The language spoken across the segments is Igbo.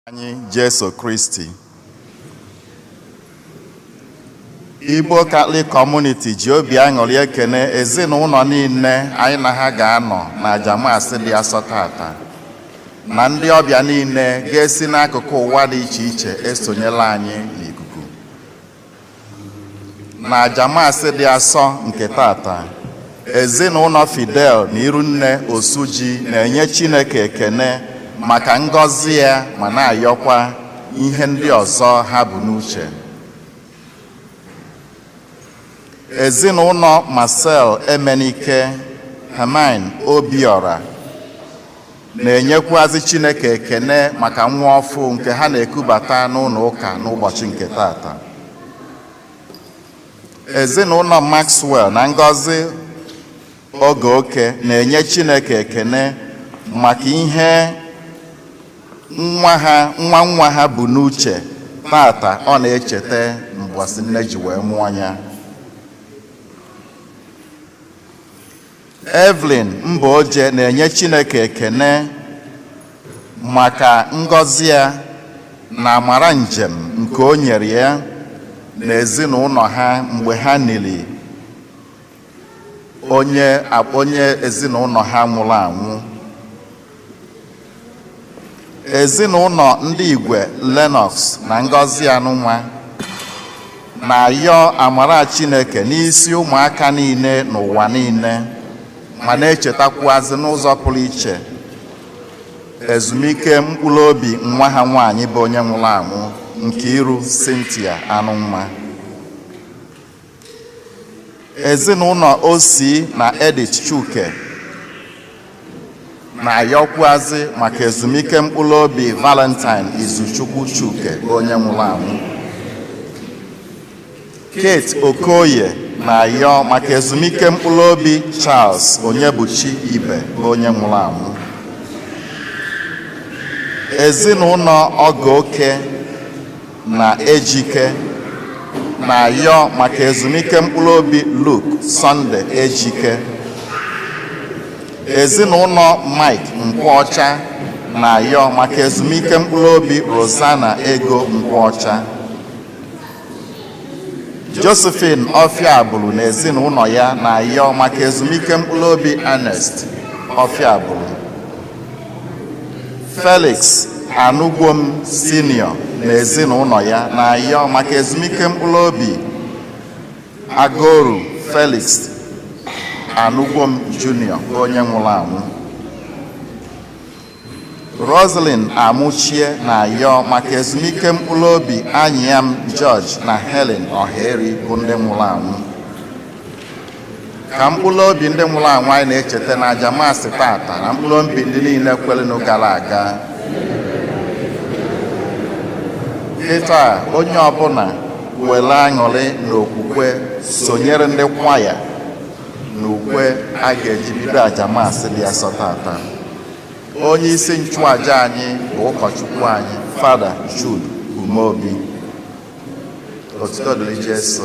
anyị Jesu Kristi. Igbo Catholic Community ji obi aṅụrị ekene ezinụlọ niile anyị na ha ga-anọ na ajamasị dị asọ tata na ndị ọbịa niile ga-esi n'akụkụ ụwa dị iche iche esonyela anyị n'ikuku. Na ajamasị dị asọ nke tata, ezinụlọ Fidel na Irunne Osuji na-enye Chineke ekene maka ngọzi ya ma na-ayọkwa ihe ndị ọzọ ha bụ n'uche. Ezinụlọ Marcel Emenike Hermine Obiora na-enyekwazi Chineke ekene maka nwa ọfụ nke ha na-ekubata n'ụlọ ụka n'ụbọchị nke tata. Ezinụlọ Maxwell na Ngozi Ogeoke na-enye Chineke ekene maka ihe nwa ha bụ n'uche tata ọ na-echeta mbọsị nne ji wee mụọ ya. Evelyn Mbaoje na-enye Chineke ekene maka ngọzi ya na amara njem nke o nyere ya na ezinụlọ ha mgbe ha nili onye ezinụlọ ha nwụrụ anwụ. Ezinụlọ ndị Igwe Lennox na Ngozi Anụnwa na-ayọ amara Chineke n'isi ụmụaka niile n'ụwa niile ma na-echetakwazị n'ụzọ pụrụ iche ezumike mkpụrụ obi nwa ha nwaanyị bụ onye nwụrụ anwụ Nkiru Cynthia Anụnwa. Ezinụlọ Osi na Edith Chuke na-ayọkwazị maka ezumike mkpụrụ obi Valentine Izuchukwu Chuke bụ onye nwụrụ anwụ. Kate Okoye na-ayọ maka ezumike mkpụrụ obi Charles Onyebuchi Ibe bụ onye nwụrụ anwụ. Ezinụlọ Ogeoke na Ejike na-ayọ maka ezumike mkpụrụ obi Luke Sunday Ejike. Ezinụlọ Mike Nkwọcha na-ayọ maka ezumike mkpụrụ obi Rosanna Ego Nkwọcha. Josephine Ofiabulu na ezinụlọ ya na-ayọ maka ezumike mkpụrụ obi Ernest Ofiabulu. Felix Anugwom Senior na ezinụlọ ya na-ayọ maka ezumike mkpụrụ obi Agoru Felix Anugwom Junior onye nwụrụ anwụ. Roslyn Amuchie na-ayọ maka ezumike mkpụrụ obi Anyịam George na Helen Oheri bụ ndị nwụrụ anwụ. Ka mkpụrụ obi ndị nwụrụ anwụ anyị na-echeta na ajamasị tata na mkpụrụ obi ndị niile kwelenụ gara aga. Kịta onye ọbụla were aṅụrị na okwukwe sonyere ndị kwaya na ukwe a ga-eji bido ajamasị dị asọ tata. Onye isi nchụaja anyị bụ ụkọchukwu anyị Fada Jude Umeobi. Otuto dịrị Jesu.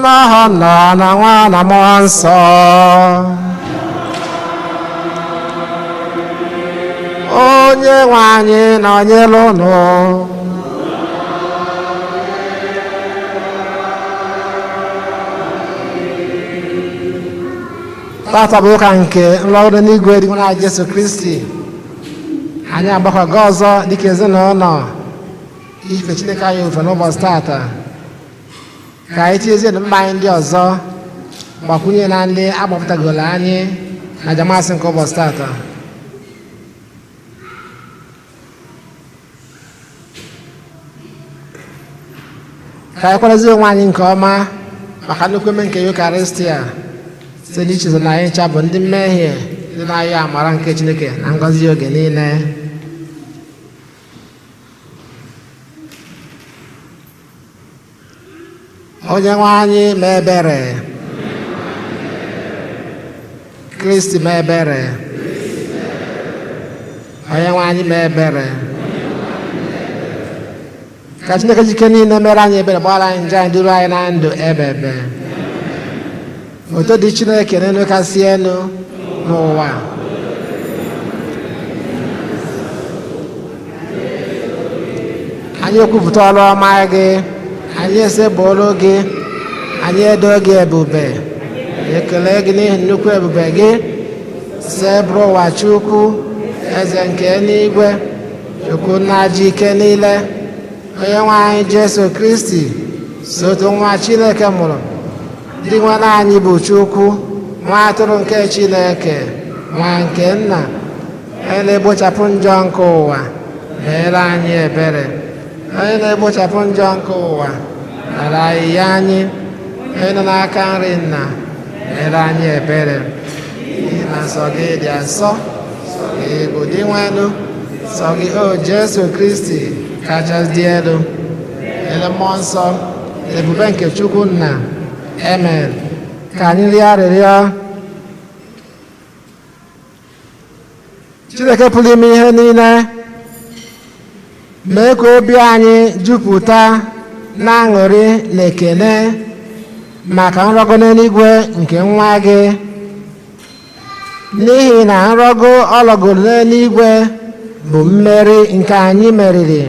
n'ọhọ nọ na nwa na mmụọ nsọ. Onye nwe anyị nọnyere unu. Tata bụ ụka nke nrọgide n'igwe dị na Jesu Kristi. Anyị agbakọga ọzọ dịka ezinụlọ ife Chineke anyị ofe n'ụbọchị tata. Ka anyị tinyezie mkpa anyị ndị ọzọ gbakwunye na ndị agbapụtagoro anyị na jamasị nke ụbọchị tata. Ka anyị kwarazie onwe anyị nke ọma maka nnukwu eme nke Eucharistia site n'ichezo na anyị ncha bụ ndị mmehie ndị na-ayọ amara nke Chineke na ngọzi oge niile. Onye nwe anyị mee ebere. Kristi mee ebere. Onye nwe anyị mee ebere. Ka Chineke jike niile mere anyị ebere gbara anyị njọ anyị duru anyị na ndụ ebebe. Oto dị Chineke n'elu kasị elu n'ụwa. Anyị ekwupụta ọrụ ọma gị, anyị esebụrụ gị, anyị edo gị ebube, ekele gị n'ihi nnukwu ebube gị, sebụrụ ụwa Chukwu, eze nke eluigwe, Chukwu nna ji ike niile, onye nwe anyị Jesu Kristi, sotu nwa Chineke mụrụ, ndị nwere anyị bụ Chukwu, nwa atụrụ nke Chineke, nwa nke nna, onye na-egbochapụ njọ nke ụwa, meere anyị ebere. Onye na-egbochapụ njọ nke ụwa, nara anyị ya anyị, onye nọ n'aka nri nna, meere anyị ebere. N'ihi na nsọ gị dị asọ, nsọ gị bụ dị nwenu, nsọ gị o Jesu Kristi kachasị dị elu, ele mmụọ nsọ, ebube nke Chukwu nna. Amen. Ka anyị rịọ arịrịọ. Chineke pụrụ ime ihe niile, mee ka obi anyị jupụta na aṅụrị na ekele maka nrọgo n'eluigwe nke nwa gị, n'ihi na nrọgo ọ lọgoro n'eluigwe bụ mmeri nke anyị meriri,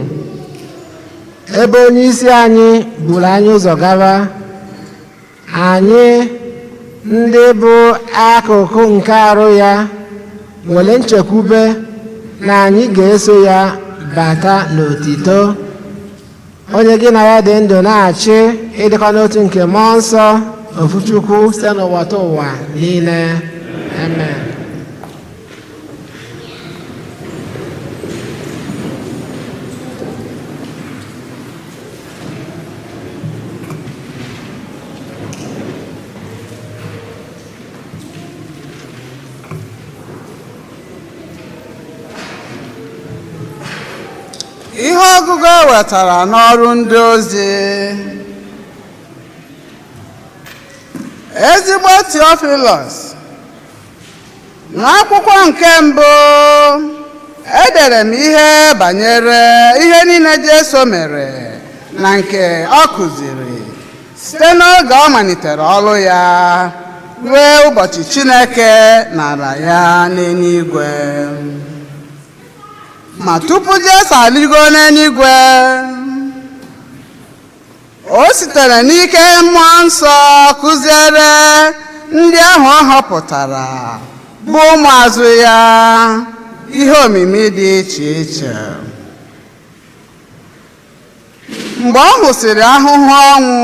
ebe onye isi anyị buru anyị ụzọ gaba. Anyị ndị bụ akụkụ nke arụ ya nwere nchekwube na anyị ga-eso ya bata n'otito, onye gị na ya dị ndụ na-achị ịdịkọ n'otu nke mmụọ nsọ ofu Chukwu site n'ụwa ta ụwa niile. Amen. Ihe ọgụgụ e wetara n'ọrụ ndị ozi. Ezigbo Theophilus, n'akwụkwọ nke mbụ edere m ihe banyere ihe niile Jesu mere na nke ọ kụziri site n'oge ọ malitere ọrụ ya ruo ụbọchị Chineke nara ya n'eluigwe. Ma tupu Jesu aligo n'eluigwe, o sitere n'ike mmụọ nsọ kụziere ndị ahụ ọ họpụtara bụ ụmụazụ ya ihe omimi dị iche iche. Mgbe ọ hụsịrị ahụhụ ọnwụ,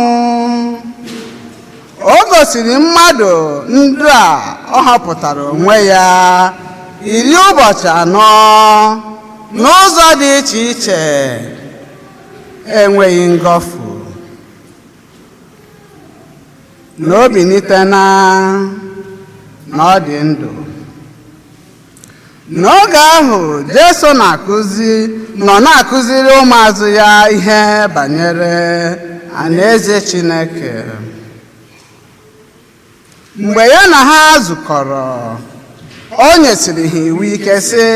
o gosiri mmadụ ndị a ọ họpụtara onwe ya 10 ụbọchị n'ụzọ dị iche iche, enweghị ngọfu, na o bilitena, na ọ dị ndụ. N'oge ahụ Jesu nọ na-akụziri ụmụazụ ya ihe banyere alaeze Chineke. Mgbe ya na ha zukọrọ, o nyesiri ha iwu ike sị,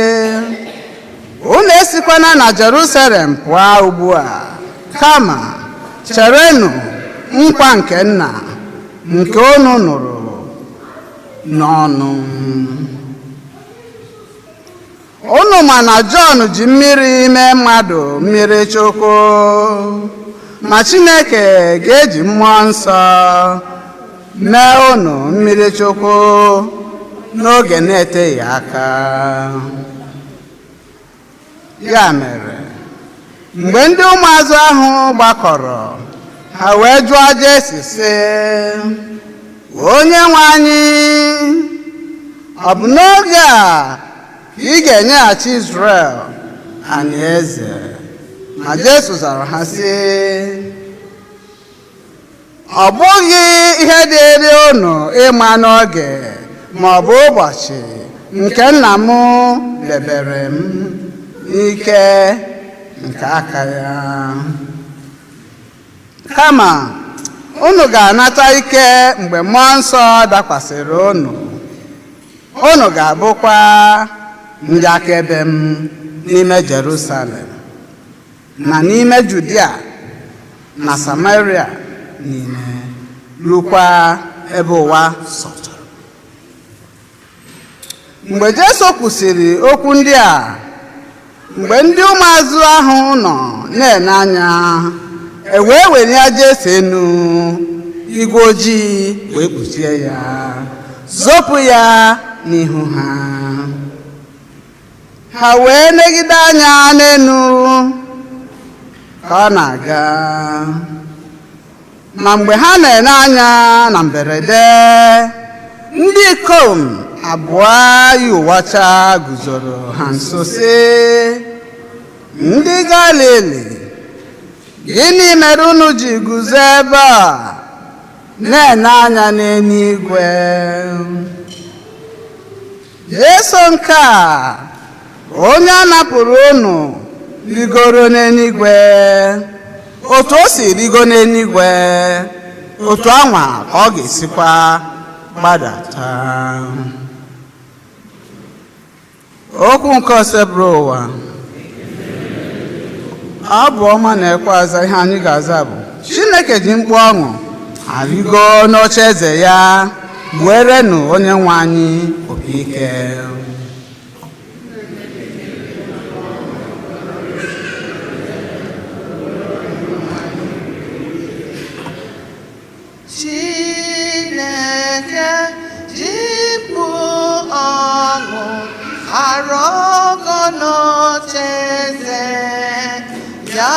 unu esikwana na Jerusalem pụọ ugbu a, kama cherenụ nkwa nke nna nke unu nụrụ n'ọnụ unu ma na Jọn ji mmiri mee mmadụ mmiri chukwu ma Chineke ga-eji mmụọ nsọ mee unu mmiri chukwu n'oge na-eteghị aka. Ya mere mgbe ndị ụmụazụ ahụ gbakọrọ ha wee jụọ Jesu sị, onye nwe anyị, ọ bụ n'oge a ka ị ga-enyeghachi Izrel anyị eze? Ma Jesu zara ha sị, ọ bụghị ihe dịịrị unu ịma n'oge ma ọ bụ ụbọchị nke nna m debere m n'ike nke aka ya, kama unu ga-anata ike mgbe mmụọ nsọ dakwasịrị unu. Unu ga-abụkwa ndị akaebe m n'ime Jerusalem na n'ime Judia na Samaria niile, rukwa ebe ụwa sọtụrụ. Mgbe Jesu kwusịrị okwu ndị a, mgbe ndị ụmụazụ ahụ nọ na-ene anya, wee welie Jesu enu, igwe ojii wee kpuchie ya, zopụ ya n'ihu ha. Ha wee negide anya n'enu ka ọ na-aga. Ma mgbe ha na-ene anya, na mberede ndị ikom abụọ yi uwe ọcha guzoro ha nso sị, ndị Galili, gịnị mere unu ji guzo ebe a na-ene anya n'eluigwe? Jesu nke a, onye a napụrụ unu, rigoro n'eluigwe. Otu o si rigo n'eluigwe, otu anwa ka ọ ga-esikwa gbadata. Okwu nke ose bụrụ ụwa. Abụ ọma na-ekwe aza ihe anyị ga-aza bụ, Chineke ji mkpu ọṅụ arịgo n'oche eze ya, gbuerenụ onye nwe anyị opi ike. Chineke ji mkpu ọṅụ arịgo n'oche eze ya,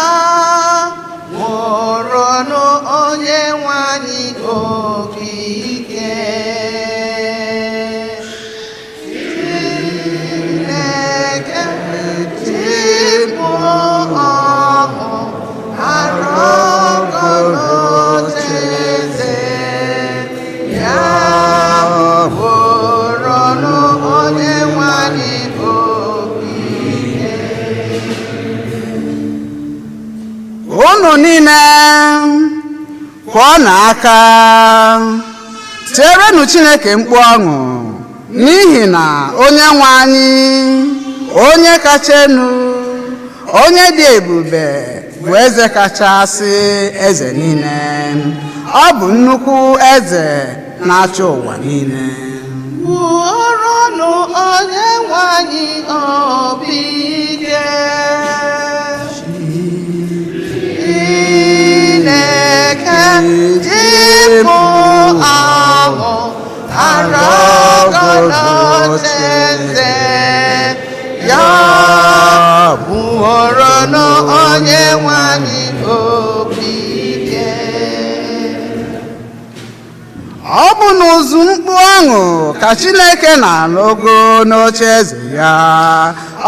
gbuoronụ onye nwe anyị opi ike. Chineke ji mkpu ọṅụ arịgo n'oche eze ya, gbuoronụ onye nwe anyị opi ike. Unu niile kwụọ n'aka, tierenụ Chineke mkpu ọṅụ, n'ihi na onye nwe anyị, onye kacha enu, onye dị ebube, bụ eze kachasị eze niile. Ọ bụ nnukwu eze na-achị ụwa niile. Gbuoronụ onye nwe anyị opi ike. Chineke ji mkpu ọṅụ arịgo n'oche eze ya, gbuoronụ onye nwe anyị opi ike. Ọ bụ n'ụzụ mkpu ọṅụ ka Chineke na-alụgo n'oche eze ya.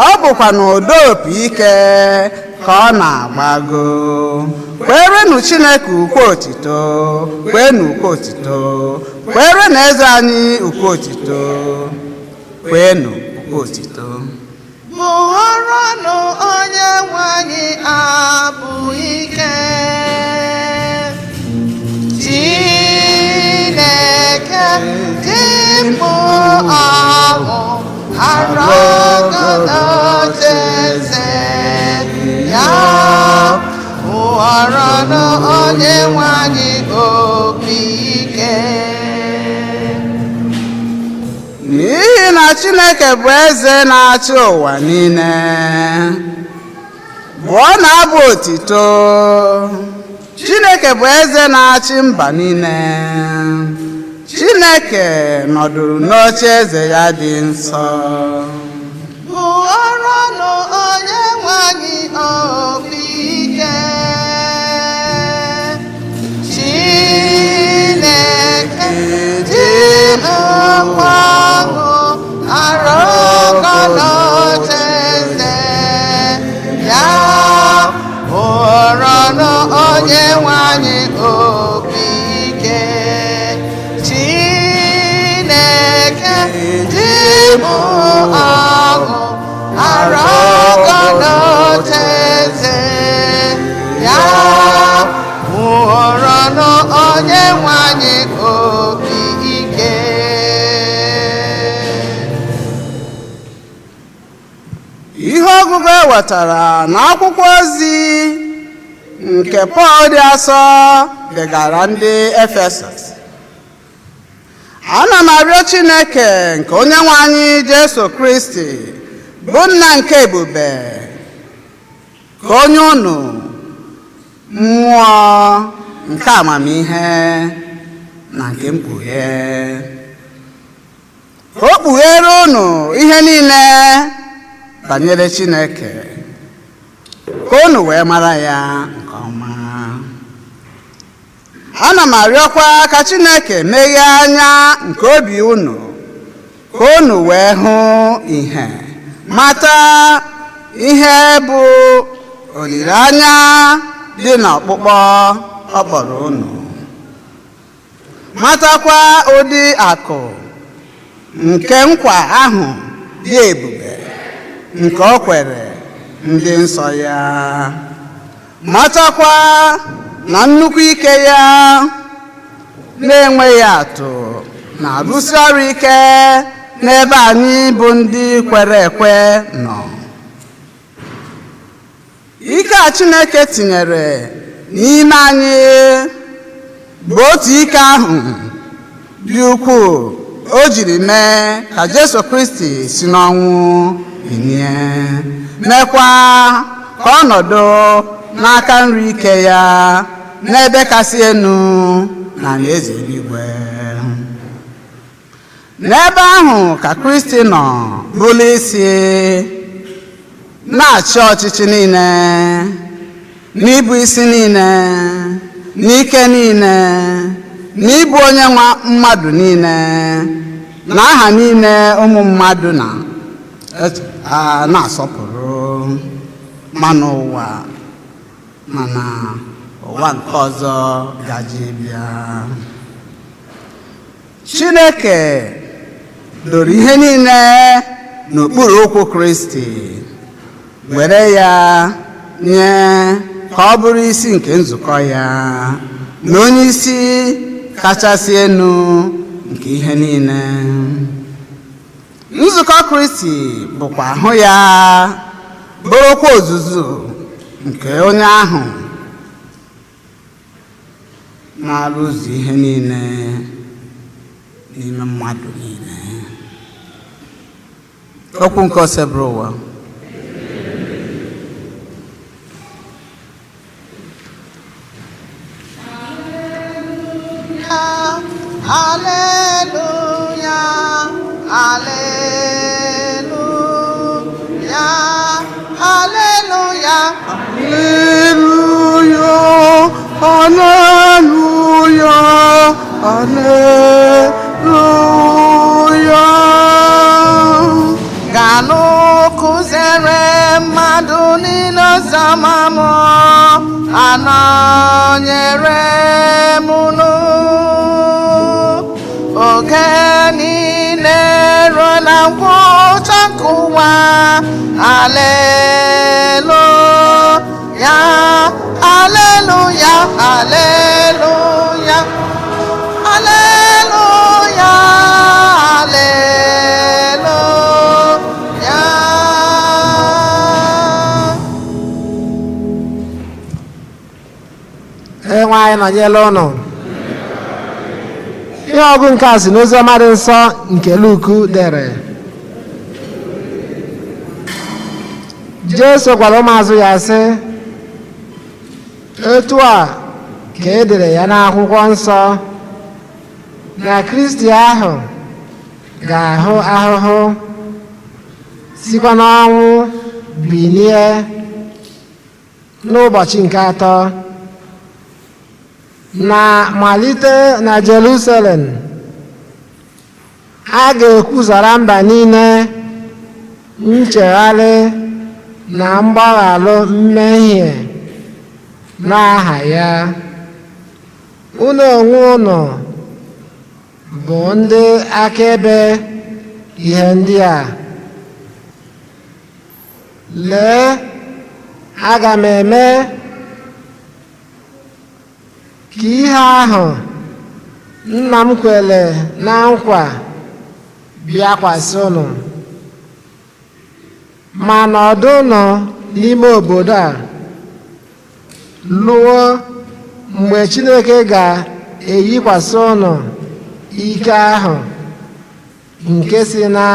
Ọ bụkwa n'ụda opi ike ka ọ na-agbago. Kwerenụ Chineke ukwe otito, kweenụ ukwe otito, kwerenụ eze anyị ukwe otito, kweenụ ukwe otito. Gbuoronụ onye nwe anyị abụ ike. Chineke ji mkpu ọṅụ arịgo n'oche eze ya, gbuoronụ onye nwe anyị opi ike. Chineke bụ eze na-achị ụwa niile. Bụọ na-abụ otito. Chineke bụ eze na-achị mba niile. Chineke nọdụrụ n'oche eze ya dị nsọ. Bụọrọnụ Onyenwe anyị obi ike. Chineke dị mkpagụ arụkọ n'oche eze ya. Bụọrọnụ Onyenwe anyị obi ike. Chineke dị mkpagụ arụkọ n'oche eze ya. Bụọrọnụ Onyenwe anyị obi ike. Ihe ọgụgụ ewetara n'akwụkwọ ozi nke Pọl dị asọ degara ndị Efesọs. Ana m arịọ Chineke nke Onyenwe anyị Jesu Kristi bụ nna nke ebube ka onye unu mmụọ nke amamihe na nke mkpughe, ka o kpughere unu ihe niile banyere Chineke, ka unu wee mara ya nke ọma. Ana m arịọkwa ka Chineke meghee anya nke obi unu, ka unu wee hụ ihe, mata ihe bụ olileanya dị n'ọkpụkpọ ọ kpọrọ unu, matakwa ụdị akụ nke nkwa ahụ dị ebube nke o kwere ndị nsọ ya, matakwa na nnukwu ike ya na-enweghị atụ na-arụsi ọrụ ike n'ebe anyị bụ ndị kwere ekwe nọ. Ike a Chineke tinyere n'ime anyị bụ otu ike ahụ dị ukwuu o jiri mee ka Jesu Kristi si n'ọnwụ bilie, mekwa ka ọ nọdụ n'aka nri ike ya n'ebe kasị elu na n'eze eluigwe. N'ebe ahụ ka Kristi nọ bụrụ isi, na-achị ọchịchị niile, n'ibu isi niile, n'ike niile, n'ịbụ onye nwa mmadụ niile, na aha niile ụmụ mmadụ na-asọpụrụ, mana ụwa nke ọzọ gaji bịa. Chineke doro ihe niile n'okpuru ụkwụ Kristi, were ya nye ka ọ bụrụ isi nke nzukọ ya na onye isi kachasị elu nke ihe niile. Nzukọ Kristi bụkwa ahụ ya, bụrụkwa ozuzu nke onye ahụ na-arụzu ihe niile n'ime mmadụ niile. Okwu nke osebere ụwa. Hallelujah, hallelujah, hallelujah, hallelujah, hallelujah. Ganụ kụziere mmadụ niile ọzọmamụ, anọnyere m unu oge niile ruo na ngwụcha nke ụwa. Haleluya, haleluya, haleluya, haleluya, haleluya. Enwe anyị nọnyela ụnụ. Ihe ọgụ nke a si n'oziọma dị nsọ nke Luku dere. Jesu gwara ụmụazụ ya sị, etu a ka e dere ya n'akwụkwọ nsọ na Kristi ahụ ga-ahụ ahụhụ sikwa n'ọnwụ bilie n'ụbọchị nke atọ, na malite na Jerusalem a ga-ekwusara mba niile nchegharị na mgbaghalụ mmehie n'aha ya. Unu onwe unu bụ ndị akaebe ihe ndị a. Lee, aga m eme ka ihe ahụ nna m kwere na nkwa bịakwasị unu, ma nọdụ nọ n'ime obodo a lụọ mgbe Chineke ga-eyikwasị unu ike ahụ nke si na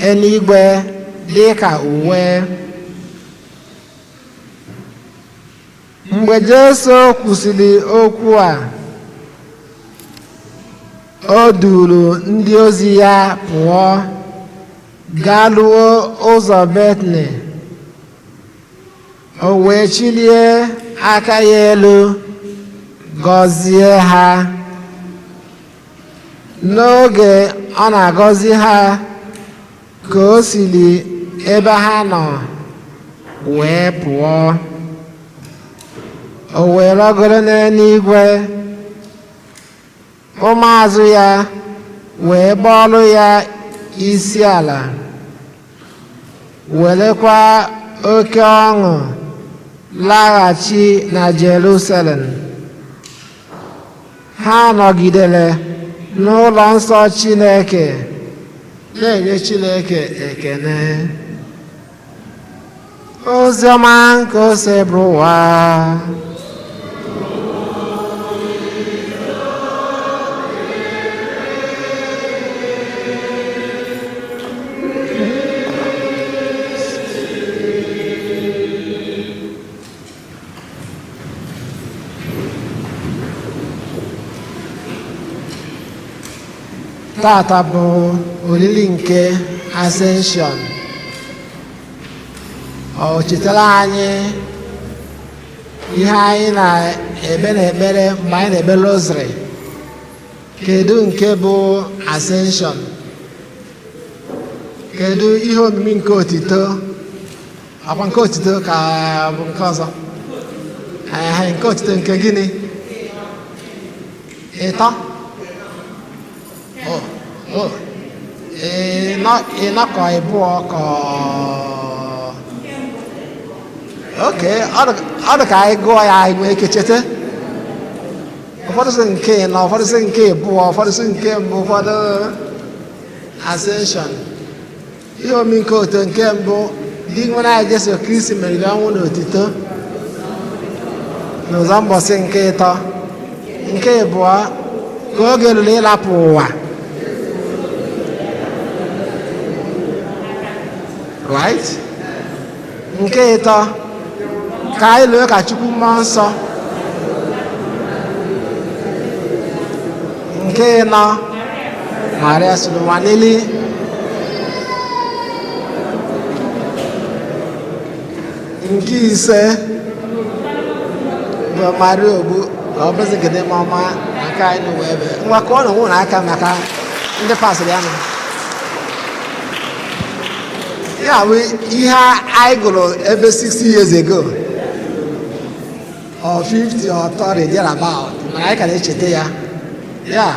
eluigwe dị ka uwe. Mgbe Jesu kwusịrị okwu a, o duru ndị ozi ya pụọ gaa lụọ ụzọ Betani. O wee chilie aka ya elu gọzie ha. N'oge ọ na-agọzi ha ka o siri ebe ha nọ wee pụọ, o wee rọgoro n'eluigwe. Ụmụazụ ya wee bọọlụ ya isi ala, werekwa oke ọṅụ laghachi na Jerusalem. Ha nọgidere n'ụlọ nsọ Chineke na-enye Chineke ekele. Oziọma nke o si bụrụ ụwa. Tata bụ olili nke Ascension. O chetara anyị ihe anyị na-ebe n'ekpere mgbe anyị na-ebe Rosary. Kedu nke bụ Ascension? Kedu ihe omimi nke otito? Akwa nke otito ka bụ nke ọzọ? Nke otito nke gịnị? Ịtọ? Ịnọkọ ịbụọ ka oke ọ dị ka anyị gụọ ya anyị nwee ike cheta. Ụfọdụ sị nke ịnọ, ụfọdụ sị nke ịbụọ, ụfọdụ sị nke mbụ, ụfọdụ Ascension. Ihe omimi nke oto nke mbụ, dị nwere anyị Jesu Kristi meriri ọnwụ na otito n'ụzọ mbọsị nke ịtọ. Nke ịbụọ, ka oge ruru ịlapụ ụwa. Right? Nke ịtọ, ka anyị lụọ ka Chukwu mmụọ nsọ. Nke ịnọ, Maria si n'ụwa n'ili. Nke ise bụ Maria ogbu ọ bụzi gịnị ma ọma maka anyị n'ụwa ebe ngwakọ ọ na-enwe n'aka maka ndị pasịrị ya nọ. Ya bụ ihe anyị gụrụ ebe 60 years ago or 50 or 30 thereabout, mana anyị ka na-echeta ya. Ya,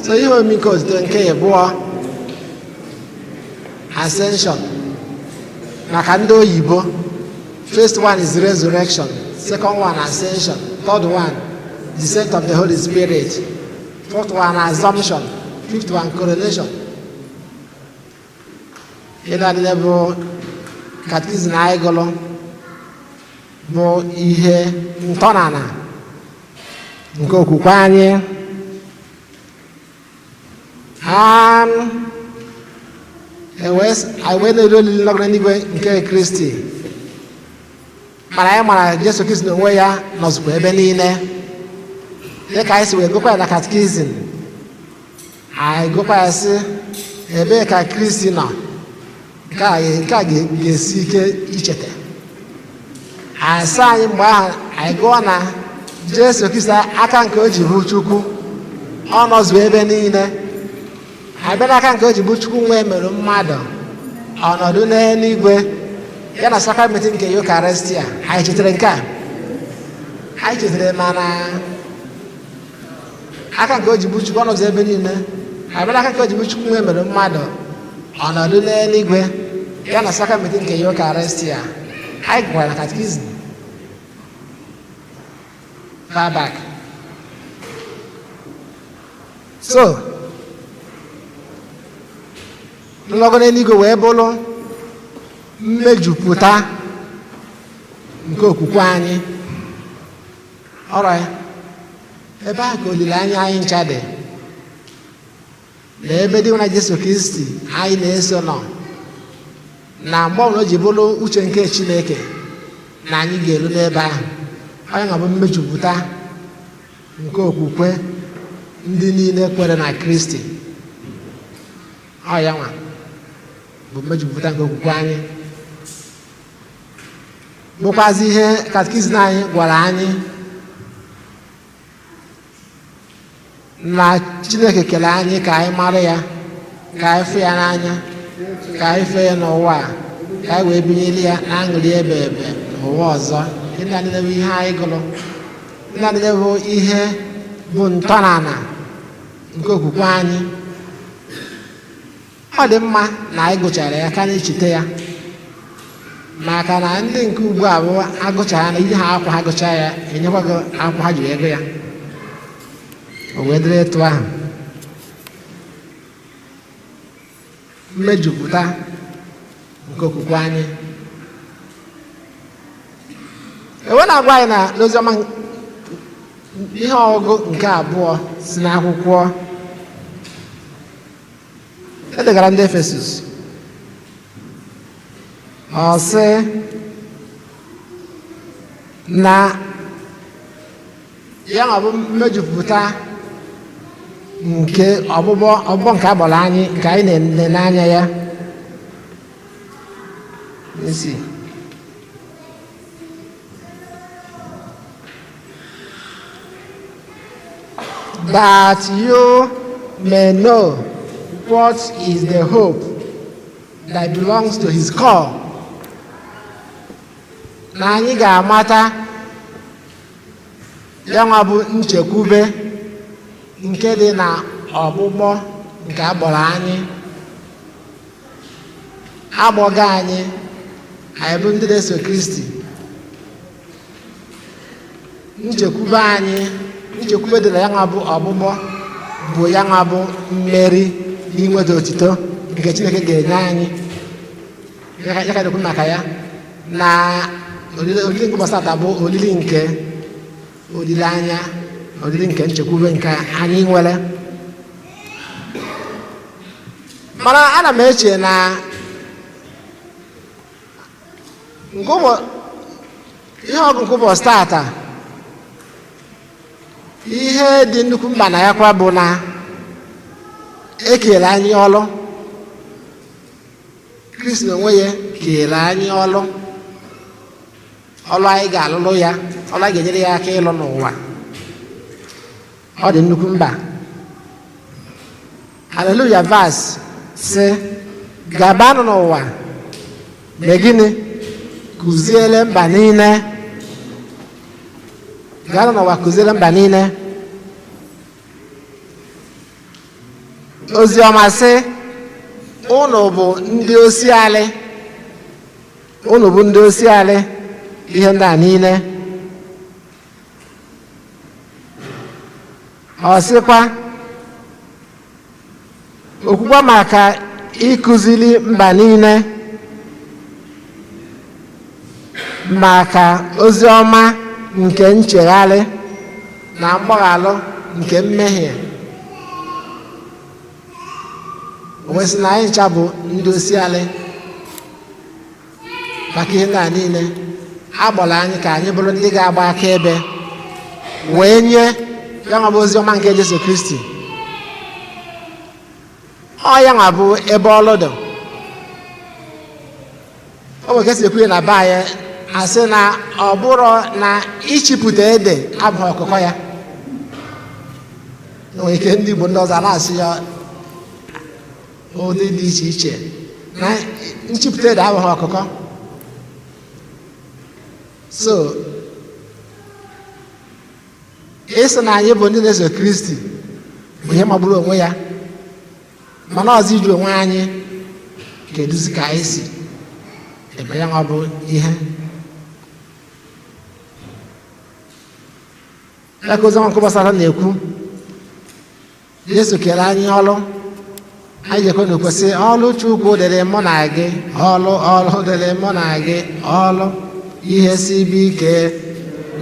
so ihe omimi nke otito nke ịbụọ, Ascension, maka ndị oyibo. First one is resurrection, second one Ascension, third one descent of the Holy Spirit, fourth one Assumption, fifth one coronation. Ịdadịle bụ katikizim anyị gụrụ bụ ihe ntọnala nke okwukwe anyị. Anyị wee na-eri olili nọgoro n'igwe nke Kristi mana anyị mara Jesu Kristi n'onwe ya nọzikwa ebe niile dịka anyị si wee gụkwa ya na katikizim. Anyị gụkwa ya sị ebee ka Kristi nọ, nke a ga-esi ike icheta. Anyị sị anyị mgbe ahụ anyị gụọ na Jesu Kristi aka nke o ji bụ Chukwu ọ nọzụ ebe niile. Anyị bịa n'aka nke o ji bụ Chukwu nwe mere mmadụ ọnọdụ n'eluigwe ya na sakramenti nke Eucharistia. Anyị chetara nke a, anyị chetara mana aka nke o ji bụ Chukwu ọnọdụ ebe niile. Anyị bịa n'aka nke o ji bụ Chukwu nwe mere mmadụ ọnọdụ n'eluigwe ya na sakramenti nke Eucharistia. Anyị gwara na katikizim far back. So nlọgọ n'eluigwe wee bụrụ mmejupụta nke okwukwe anyị. ọrụ ya ebe a ka olileanya anyị ncha dị na ebe dị na Jesu Kristi anyị na-eso nọ, na mgbe ọbụla o ji bụrụ uche nke Chineke na anyị ga-eru n'ebe ahụ. onye ga-abụ mmejupụta nke okwukwe ndị niile kwere na Kristi. ọ ya nwa bụ mmejupụta nke okwukwe anyị, bụkwazi ihe katikizim anyị gwara anyị na Chineke kere anyị ka anyị mara ya, ka anyị fụ ya n'anya, ka anyị fee ya n'ụwa, ka anyị wee binyere ya na aṅụrị ebe ebe n'ụwa ọzọ. Ndị a niile bụ ihe anyị gụrụ, ndị a niile bụ ihe bụ ntọala nke okwukwe anyị. Ọ dị mma na anyị gụchara ya ka anyị cheta ya, maka na ndị nke ugbu a bụ agụchara na ihe ha akwa ha gụcha ya enyekwa gị akwụkwọ ha jiri ego ya, o wee dịrị etu ahụ. Mmejupụta nke okwukwe anyị ewe na-agwa anyị na n'oziọma ihe ọgụgụ nke abụọ si n'akwụkwọ edegara ndị Efesus. Ọ sị na ya bụ mmejupụta nke ọgbụgbọ nke agbara anyị, nke anyị na-ele anya ya. That you may know what is the hope that belongs to his call. Na anyị ga-amata ya nwa bụ nchekwube nke dị na ọgbụgbọ nke agbọrọ anyị, agbọga anyị bụ ndị na-eso Kristi. Nchekwube anyị, nchekwube dị na ya nwa bụ ọgbụgbọ bụ ya nwa bụ mmeri n'inweta otito nke Chineke ga-enye anyị. Ya ka dịkwu maka ya na olili nke ụbọchị taa bụ olili nke olileanya, olili nke nchekwube nke anyị nwere. Mana ana m eche na ihe ọgụ nke ụbọchị tata, ihe dị nnukwu mkpa na ya kwa bụ na ekele anyị ọlụ. Kristi n'onwe ya kele anyị ọlụ anyị ga-alụlụ ya, ọlụ anyị ga-enyere ya aka ịlụ n'ụwa. Ọ dị nnukwu mkpa. Haleluya vas sị gabanụ n'ụwa mee gịnị? Kụziele mba niile. Gabanụ n'ụwa kụziele mba niile. Ozi ọma sị unu bụ ndị osialị, unu bụ ndị osialị ihe ndị a niile. Ọ sịkwa okwukwe maka ịkụziri mba niile maka ozi ọma nke nchegharị na mgbaghalụ nke mmehie. O nwesị na anyị ncha bụ ndị osialị maka ihe ndị a niile. agbọrọ anyị ka anyị bụrụ ndị ga-agba akaebe wee nye ya nwa bụ ozi ọma nke Jesu Kristi. Ọ ya nwa bụ ebe ọlụ dị. O nwere esi ekwu na be anyị asị na ọ bụrụ na ịchịpụta ede abụghị ọkụkọ ya. Nwere ike ndị Igbo ndị ọzọ na-asị ya ụdị dị iche iche na nchịpụta ede abụghị ọkụkọ. So ịsị na anyị bụ ndị na-eso Kristi bụ ihe magburu onwe ya, mana ọzọ iji onwe anyị ga-eduzi ka anyị si ebe ya nwa bụ ihe. Aka ozi ọma nke gbasara na-ekwu Jesu kere anyị ọlụ anyị jekwe na ekwesị ọlụ Chukwu dịrị mụ na gị, ọlụ dịrị mụ na gị, ọlụ ihe sibe ike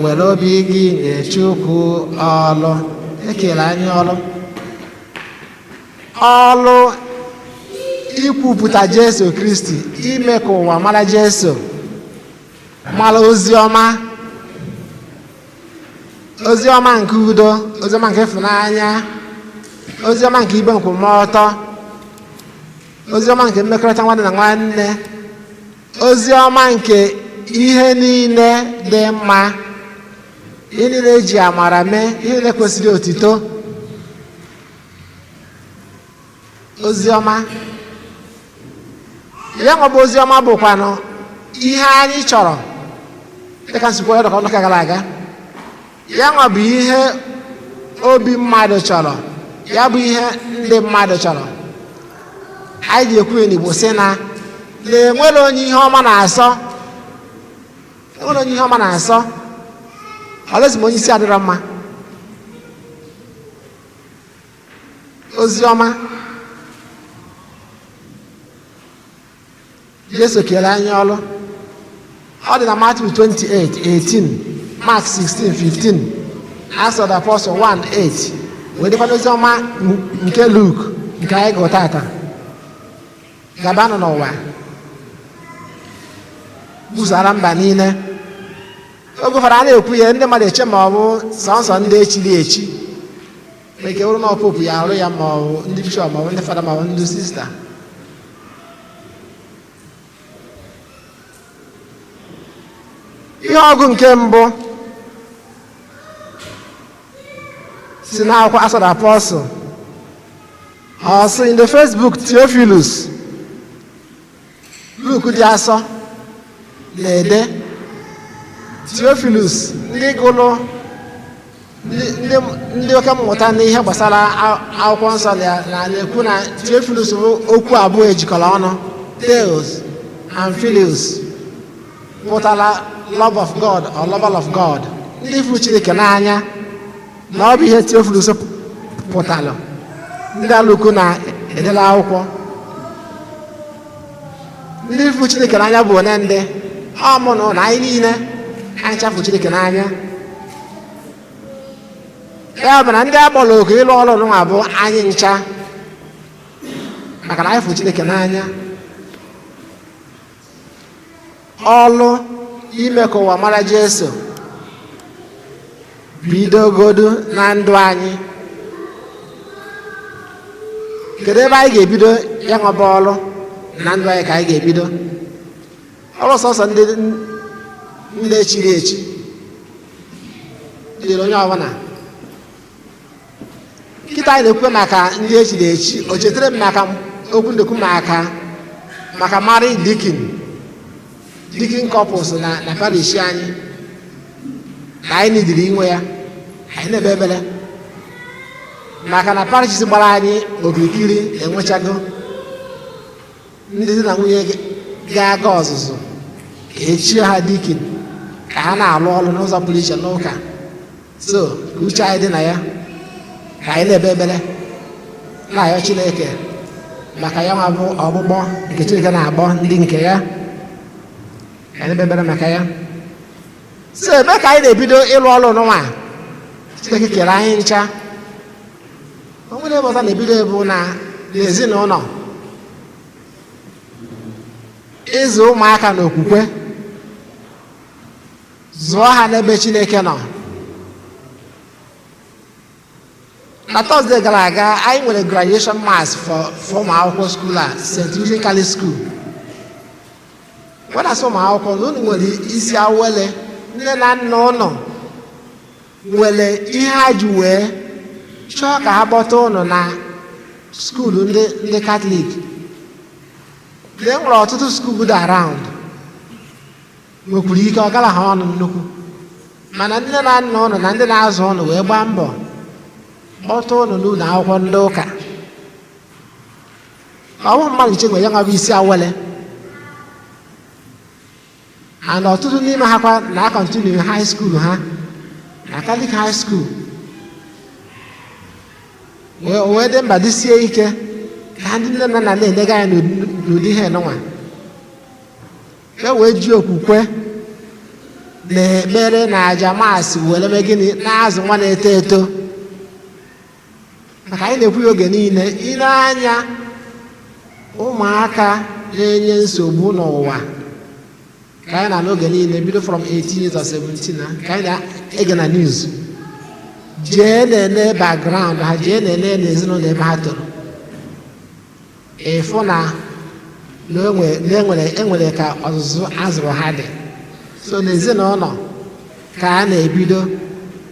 were obi gị nye Chukwu ọlụ. Ekele anyị ọlụ ikwupụta Jesu Kristi, ime ka ụwa mara Jesu, mara oziọma nke udo, oziọma nke ịfụnanya, oziọma nke ibe nkwụmọtọ, oziọma nke mmekọrịta nwanne na nwanne, oziọma nke ihe niile dị mma, ihe niile eji amara mee, ihe niile kwesịrị otito. Oziọma ya nwa bụ oziọma bụkwanụ ihe anyị chọrọ, dịka nsikwa ya n'ụka gara aga. Ya nwa bụ ihe obi mmadụ chọrọ, ya bụ ihe ndị mmadụ chọrọ. Anyị ji ekwu n'Igbo sị na enwere onye ihe ọma na-asọ, enwere onye ihe ọma na-asọ, ọlụzi ma onye isi adịrọ mma. Oziọma Jesu kere anyị ọlụ. Ọ dị na Matthew 28:18, Mark 16:15, Acts of the Apostles 1:8, wee dịkwa n'oziọma nke Luke nke anyị gụrụ tata. Gabanụ n'ụwa busara mba niile. Oge ụfọdụ a na-ekwu ya, ndị mmadụ eche ma ọ bụ sọnsọ ndị echiri echi, ma ike bụrụ na ọ popu ya arụ ya, ma ọ bụ ndị bishọp, ma ọ bụ ndị fada, ma ọ bụ ndị sista. Ihe ọgụ nke mbụ si n'akwụkwọ Acts of the Apostles. Also in the first book, Theophilus, Luke dị asọ na-ede. Theophilus, ndị gụrụ ndị oke mmụta n'ihe gbasara akwụkwọ nsọ na-ekwu na Theophilus bụ okwu abụọ ejikọrọ ọnụ, Theos and Philus, pụtara love of God or lover of God, ndị fụ Chineke n'anya. Na ọ bụ ihe Theophilus pụtara. Ndị Luke na-edela akwụkwọ. Ndị fụ Chineke n'anya bụ one ndị ọmụnụ na anyị niile anyị chafụ Chineke n'anya. Ya bụ na ndị agbọrọ oku ịlụ ọrụ n'ụwa bụ anyị ncha, maka na anyị fụ Chineke n'anya. Ọlụ ime ka ụwa mara Jesu bidogodu na ndụ anyị. Kedu ebe anyị ga-ebido ya nwa bụ ọlụ na ndụ anyị? Ka anyị ga-ebido ọlụ sọsọ ndị echiri echi dịrị onye ọbụla. Nkịta anyị na-ekwu maka ndị echiri echi, o chetara m maka okwu ndekwu maka married deacon couples na parish anyị, na anyị nidiri inwe ya. Anyị na-ebe ebele maka na parish gbara anyị okirikiri enwechago ndị di na nwunye ga-aga ọzụzụ ka echie ha deacon, ka ha na-alụ ọrụ n'ụzọ pụrụ iche n'ụka. So ka uche anyị dị na ya, ka anyị na-ebe ebele na-ayọ Chineke maka ya nwa bụ ọgbụgbọ nke Chineke na-agbọ ndị nke ya. Anyị na-ebere maka ya. So ebe ka anyị na-ebido ịlụ ọrụ n'ụwa Chineke kere anyị ncha. O nwere ebe ọzọ na-ebido ebu na n'ezinụlọ, ịzụ ụmụaka n'okwukwe. zụọ ha n'ebe Chineke nọ. Na Tọzdee gara aga anyị nwere graduation mass for ụmụ akwụkwọ skuul a St. Lucie Catholic School. Wena asị ụmụ akwụkwọ na unu nwere isi awele nne na nna ụnụ nwere ihe ha ji wee chọọ ka ha kpọta ụnụ na skuulu ndị Katọlik. E nwere ọtụtụ skuulu dị around nwekwuru ike ọ gara ha ọnụ nnukwu, mana nne na nna ụnụ na ndị na-azụ ụnụ wee gbaa mbọ kpọta ụnụ n'ụlọ akwụkwọ ndị ụka. Ọ bụghị mmadụ iche nwere ya nwabụ isi awele, and ọtụtụ n'ime ha kwa na-akọntinu high school ha na Catholic high school wee dị mba dịsie ike ka ndị nne na nna na-elega ya n'ụdị ihe nụnwa e wee ji okwukwe na ekpere na aja maasị were mee gịnị na-azụ nwa na-eto eto. Maka anyị na-ekwu ya oge niile, ile anya ụmụaka na-enye nsogbu n'ụwa ka anyị na n'oge niile bido from 18 years or 17 ka anyị na-ege na news, jee na-ene background ha, jee na-ene n'ezinụlọ ebe ha toro, ịfụ na enwere ka ọzụzụ azụrụ ha dị. So n'ezinụlọ ka a na-ebido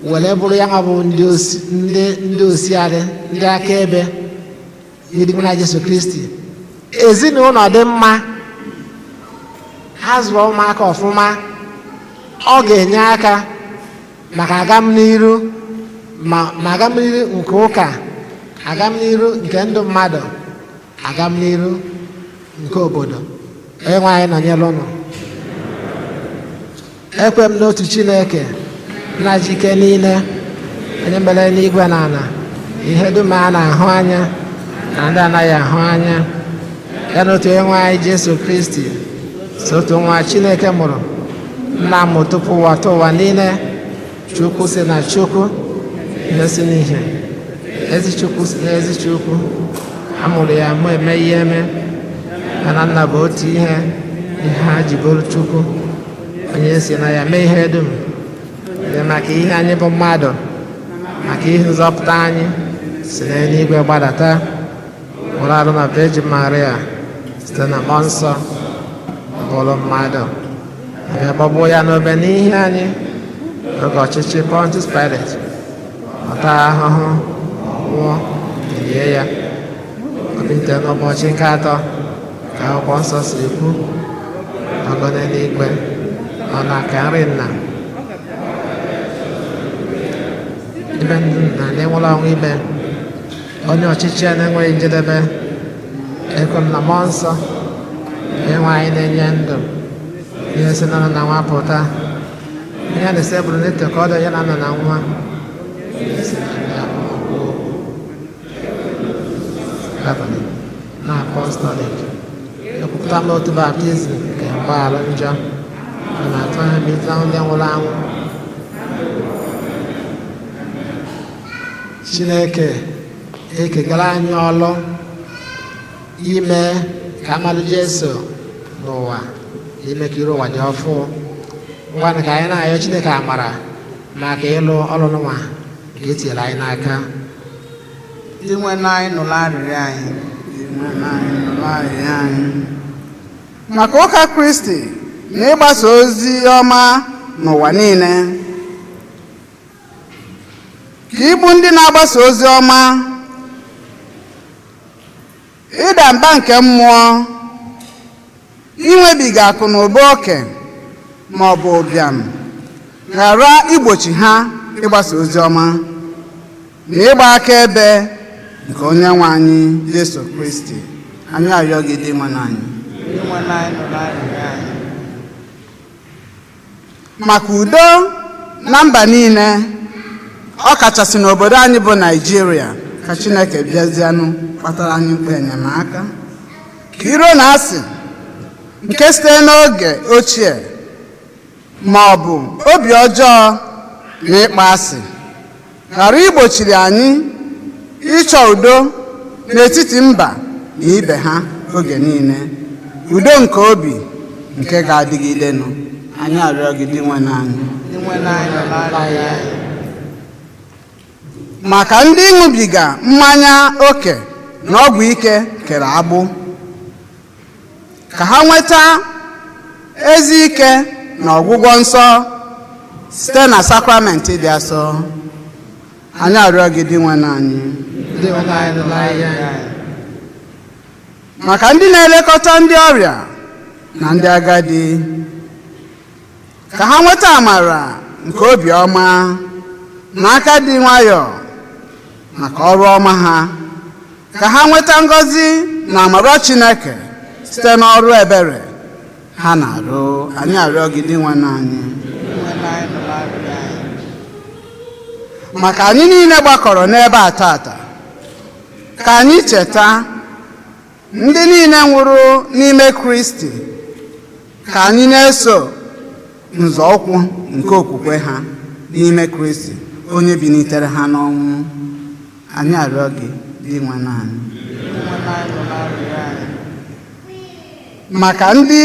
were bụrụ ya bụ ndị osiarị, ndị akaebe n'edigbo na Jesu Kristi. Ezinụlọ dị mma, ha zụrụ ụmụaka ọfụma, ọ ga-enye aka maka agamniru ma agamniru nke ụka, agamniru nke ndụ mmadụ, agamniru nke obodo. Onyenwe anyị nọnyere ụnụ. Ekwe m n'otu Chineke na jike niile, onye mere n'igwe na ala, ihe dum a na-ahụ anya na ndị anaghị ahụ anya, ya na otu Onyenwe anyị Jesu Kristi, so otu nwa Chineke mụrụ, nna m tupu ụwa tụọ ụwa niile, Chukwu si na Chukwu, ihe si n'ihe, ezi Chukwu si na ezi Chukwu, a mụrụ ya mụ eme ihe eme, ya na nna bụ otu ihe ha ji bụrụ Chukwu, onye si na ya mee ihe dum, maka ihe anyị bụ mmadụ, maka ihe nzọpụta anyị si n'eluigwe gbadata, nwụrụ arụ na Virgin Maria site na mmụọ nsọ, bụrụ mmadụ, abịa gbagbuo ya n'obe n'ihe anyị oge ọchịchị Pontius Pilate, ọta ahụhụ, nwụọ, lie ya, ọbilite n'ụbọchị nke atọ ka akwụkwọ nsọ siri kwu, ọgọ n'eluigwe, ọ na-aka nri nna ibe ndị nna ndị nwụrụ ọnwụ ibe, onye ọchịchị ya na-enweghị njedebe, ekwe m na mmụọ nsọ Onyenwe anyị na-enye ndụ, ihe si na nna na nwa pụta, ihe a na-ese bụrụ n'eto ka ọ dị ya na nna na nwa, na apọstọlik, ekwupụta m otu baptizim nke mgbaghara njọ, na atụ anya mita ndị nwụrụ anwụ. Chineke ekegara anyị ọlụ ime ka mmadụ Jesu n'ụwa, ime ka iru ụwa dị ọfụ. Ngwa ka anyị na-ayọ Chineke amara maka ịlụ ọrụ n'ụwa ka etinyere anyị n'aka. Ndị nwe anyị nụrụ arịrịọ anyị, ndị nwe anyị nụrụ arịrịọ anyị maka ụka Kristi na ịgbasa ozi ọma n'ụwa niile, ka ịbụ ndị na-agbasa ozi ọma, ịda mba nke mmụọ, inwebiga akụ na ụba oke ma ọ bụ ụbịam ghara igbochi ha ịgbasa ozi ọma na ịgba akaebe nke Onyenwe anyị Jesu Kristi. Anyị arịọ gị dị nwe anyị, maka udo na mba niile, ọ kachasị n'obodo anyị bụ Naịjirịa, ka Chineke bịazianụ kpatara anyị mkpa enyemaka, ka iro na asị nke site n'oge ochie ma ọ bụ obi ọjọọ na ịkpa asị ghara igbochiri anyị ịchọ udo n'etiti mba na ibe ha oge niile, udo nke obi nke ga-adịgidenụ. anyị arịọ gị dị nwe n'anyị maka ndị ịṅụbiga mmanya oke na ọgwụ ike kere agbụ ka ha nweta ezi ike na ọgwụgwọ nsọ site na sakramenti dị asọ anyị arịọ gị dị nwe n'anyị maka ndị na-elekọta ndị ọrịa na ndị agadi ka ha nweta amara nke obiọma na aka dị nwayọọ maka ọrụ ọma ha ka ha nweta ngọzi na amara Chineke site n'ọrụ ebere ha na-arụ anyị arịọ gị dị nwe n'anyị maka anyị niile gbakọrọ n'ebe a tata ka anyị cheta ndị niile nwụrụ n'ime Kristi ka anyị na-eso nzọụkwụ nke okwukwe ha n'ime Kristi onye bilitere ha n'ọnwụ anyị arịọ gị dị nwe n'anyị maka ndị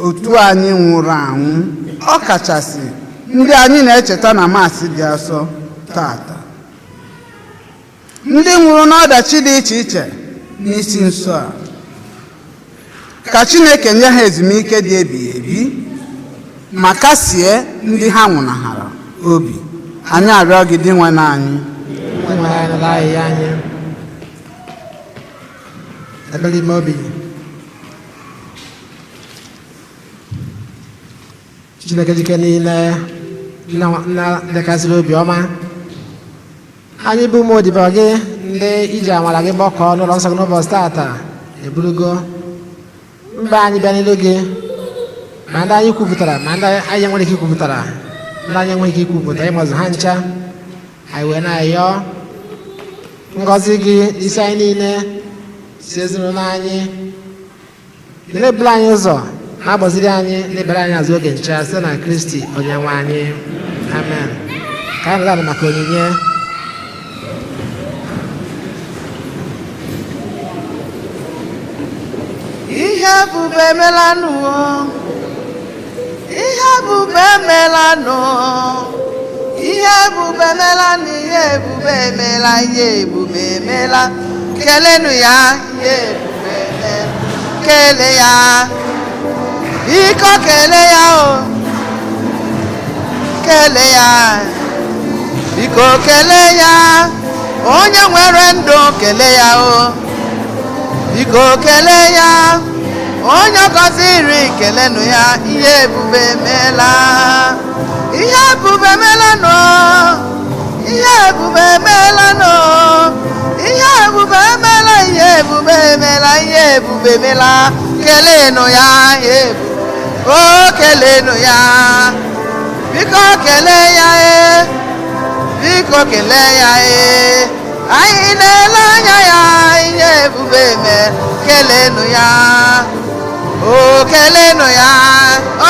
otu anyị nwụrụ anwụ ọ kachasị ndị anyị na-echeta na Maasị dị asọ tata ndị nwụrụ n'ọdachi dị iche iche n'isi nso a ka Chineke nye ha ezumike dị ebighị ebi ma kasie ndị ha nwụnahara obi anyị arịọ gị dị nwe n'anyị ebere ime obi Chineke dike niile na-lekasịrị obi ọma anyị bụ ụmụ odibo gị ndị iji amara gị gbakọọ n'ụlọ nsọ gị n'ụbọchị tata eburugo mba anyị bịa n'ilu gị ma ndị anyị kwupụtara ma ndị anyị nwere ike ikwupụtara ndị anyị enweghị ike ikwupụta ịmazụ ha ncha anyị wee na-ayọ ngọzi gị isi anyị niile si ezinụlọ anyị na-ebula anyị ụzọ na-agbaziri anyị na-ebere anyị azụ oge ncha site na Kristi onye nwe anyị amen ka anyị na-aga maka onyinye ihe ebube emelanụ ihe ebube emelanụ ihe ebube emelanụ ihe ebube emela ihe ebube emela kelenụ ya ihe ebube emela kele ya biko kele ya o kele ya biko kele ya onye nwere ndụ kele ya o biko kele ya onye gọziri kelenụ ya ihe ebube emela ihe ebube emela nọ ihe ebube emela nọ ihe ebube emela ihe ebube emela ihe ebube emela kelenụ ya ihe ebube o kelenụ ya biko kele ya biko kele ya anyị na-ele anya ya ihe ebube eme kelenụ ya o kelenụ ya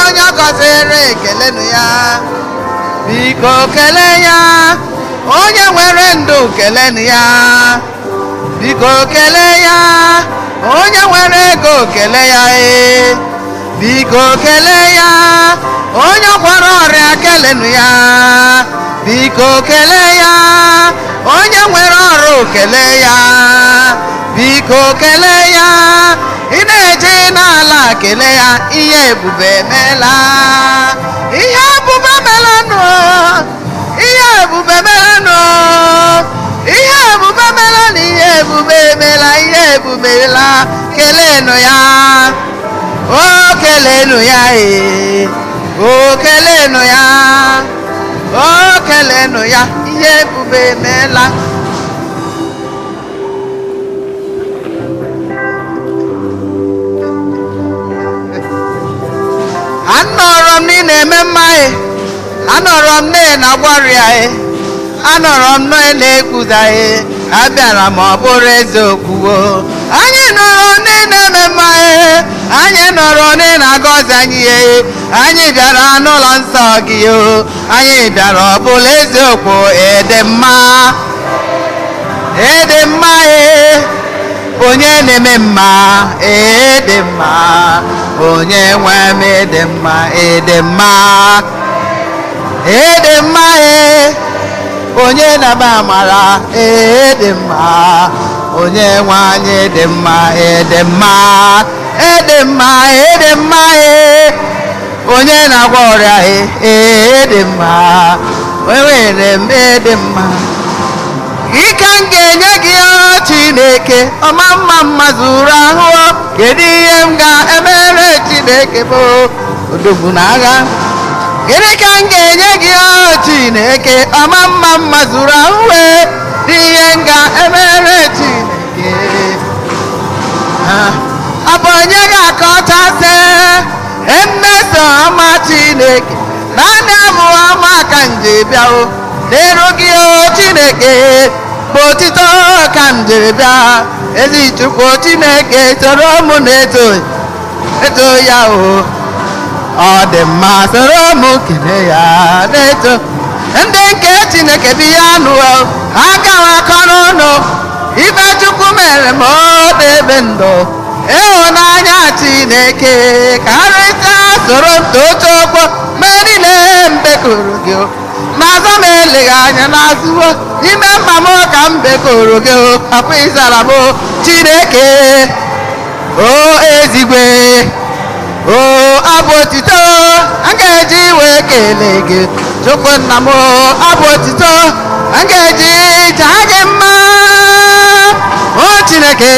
onye gọziri kelenụ ya biko kele ya onye nwere ndụ kelenụ ya biko kele ya onye nwere ego kele ya biko kele ya onye gwọrọ ọrịa kelenụ ya biko kele ya onye nwere ọrụ kele ya biko kele ya ị na-eje n'ala kele ya ihe ebube emela ihe ebube emelanụ ihe ebube emelanụ ihe ebube emelanụ ihe ebube emela ihe ebube emela kelenụ ya o kelenụ ya o kelenụ ya o kelenụ ya ihe ebube emela anọrọ m n'ị na-eme mma anọrọ m na-agwarịa anọrọ m na-ekwuza abịara m ọ bụrụ eziokwu anyị nọrọ n'ị na-eme mma anyị nọrọ n'ị na-agọzi anyị anyị bịara n'ụlọ nsọ gị anyị bịara ọ bụla eziokwu ịdị mma onye na-eme mma ịdị mma onye nwe m ịdị mma ịdị mma ịdị mma onye na-aba amara ịdị mma onye nwe anyị ịdị mma ịdị mma ịdị mma ịdị mma onye na-agwọ ọrịa ịdị mma nwere m ịdị mma ike m ga-enye gị Chineke ọma mma mma zuru ahụ kedu ihe m ga-emere Chineke bụ odogwu n'agha gịnị ka m ga-enye gị Chineke ọma mma mma zuru ahụ dị ihe m ga-emere Chineke ọ bụ onye ga-akọchasị mmeso ọma Chineke naanị abụ ọma ka m ji bịa n'elu gị Chineke bụ otito ka m jiri bịa ezi Chukwu Chineke soro m na-eto ya ọ dị mma soro m kele ya na-eto ndị nke Chineke bi ya nụ aka m akọ n'ọnụ ibe Chukwu mere m n'ebe ndụ ịhụnanya Chineke karịsịa soro m tocha ọkpọ mgbe niile mbekoro gị n'azọ m eleghị anya n'azụwo ime mma m ka m bekoro gị papa ịzara m Chineke o ezigwe o abụ otito a ga-eji wee kelee gị Chukwu nna m abụ otito a ga-eji jaa gị mma o Chineke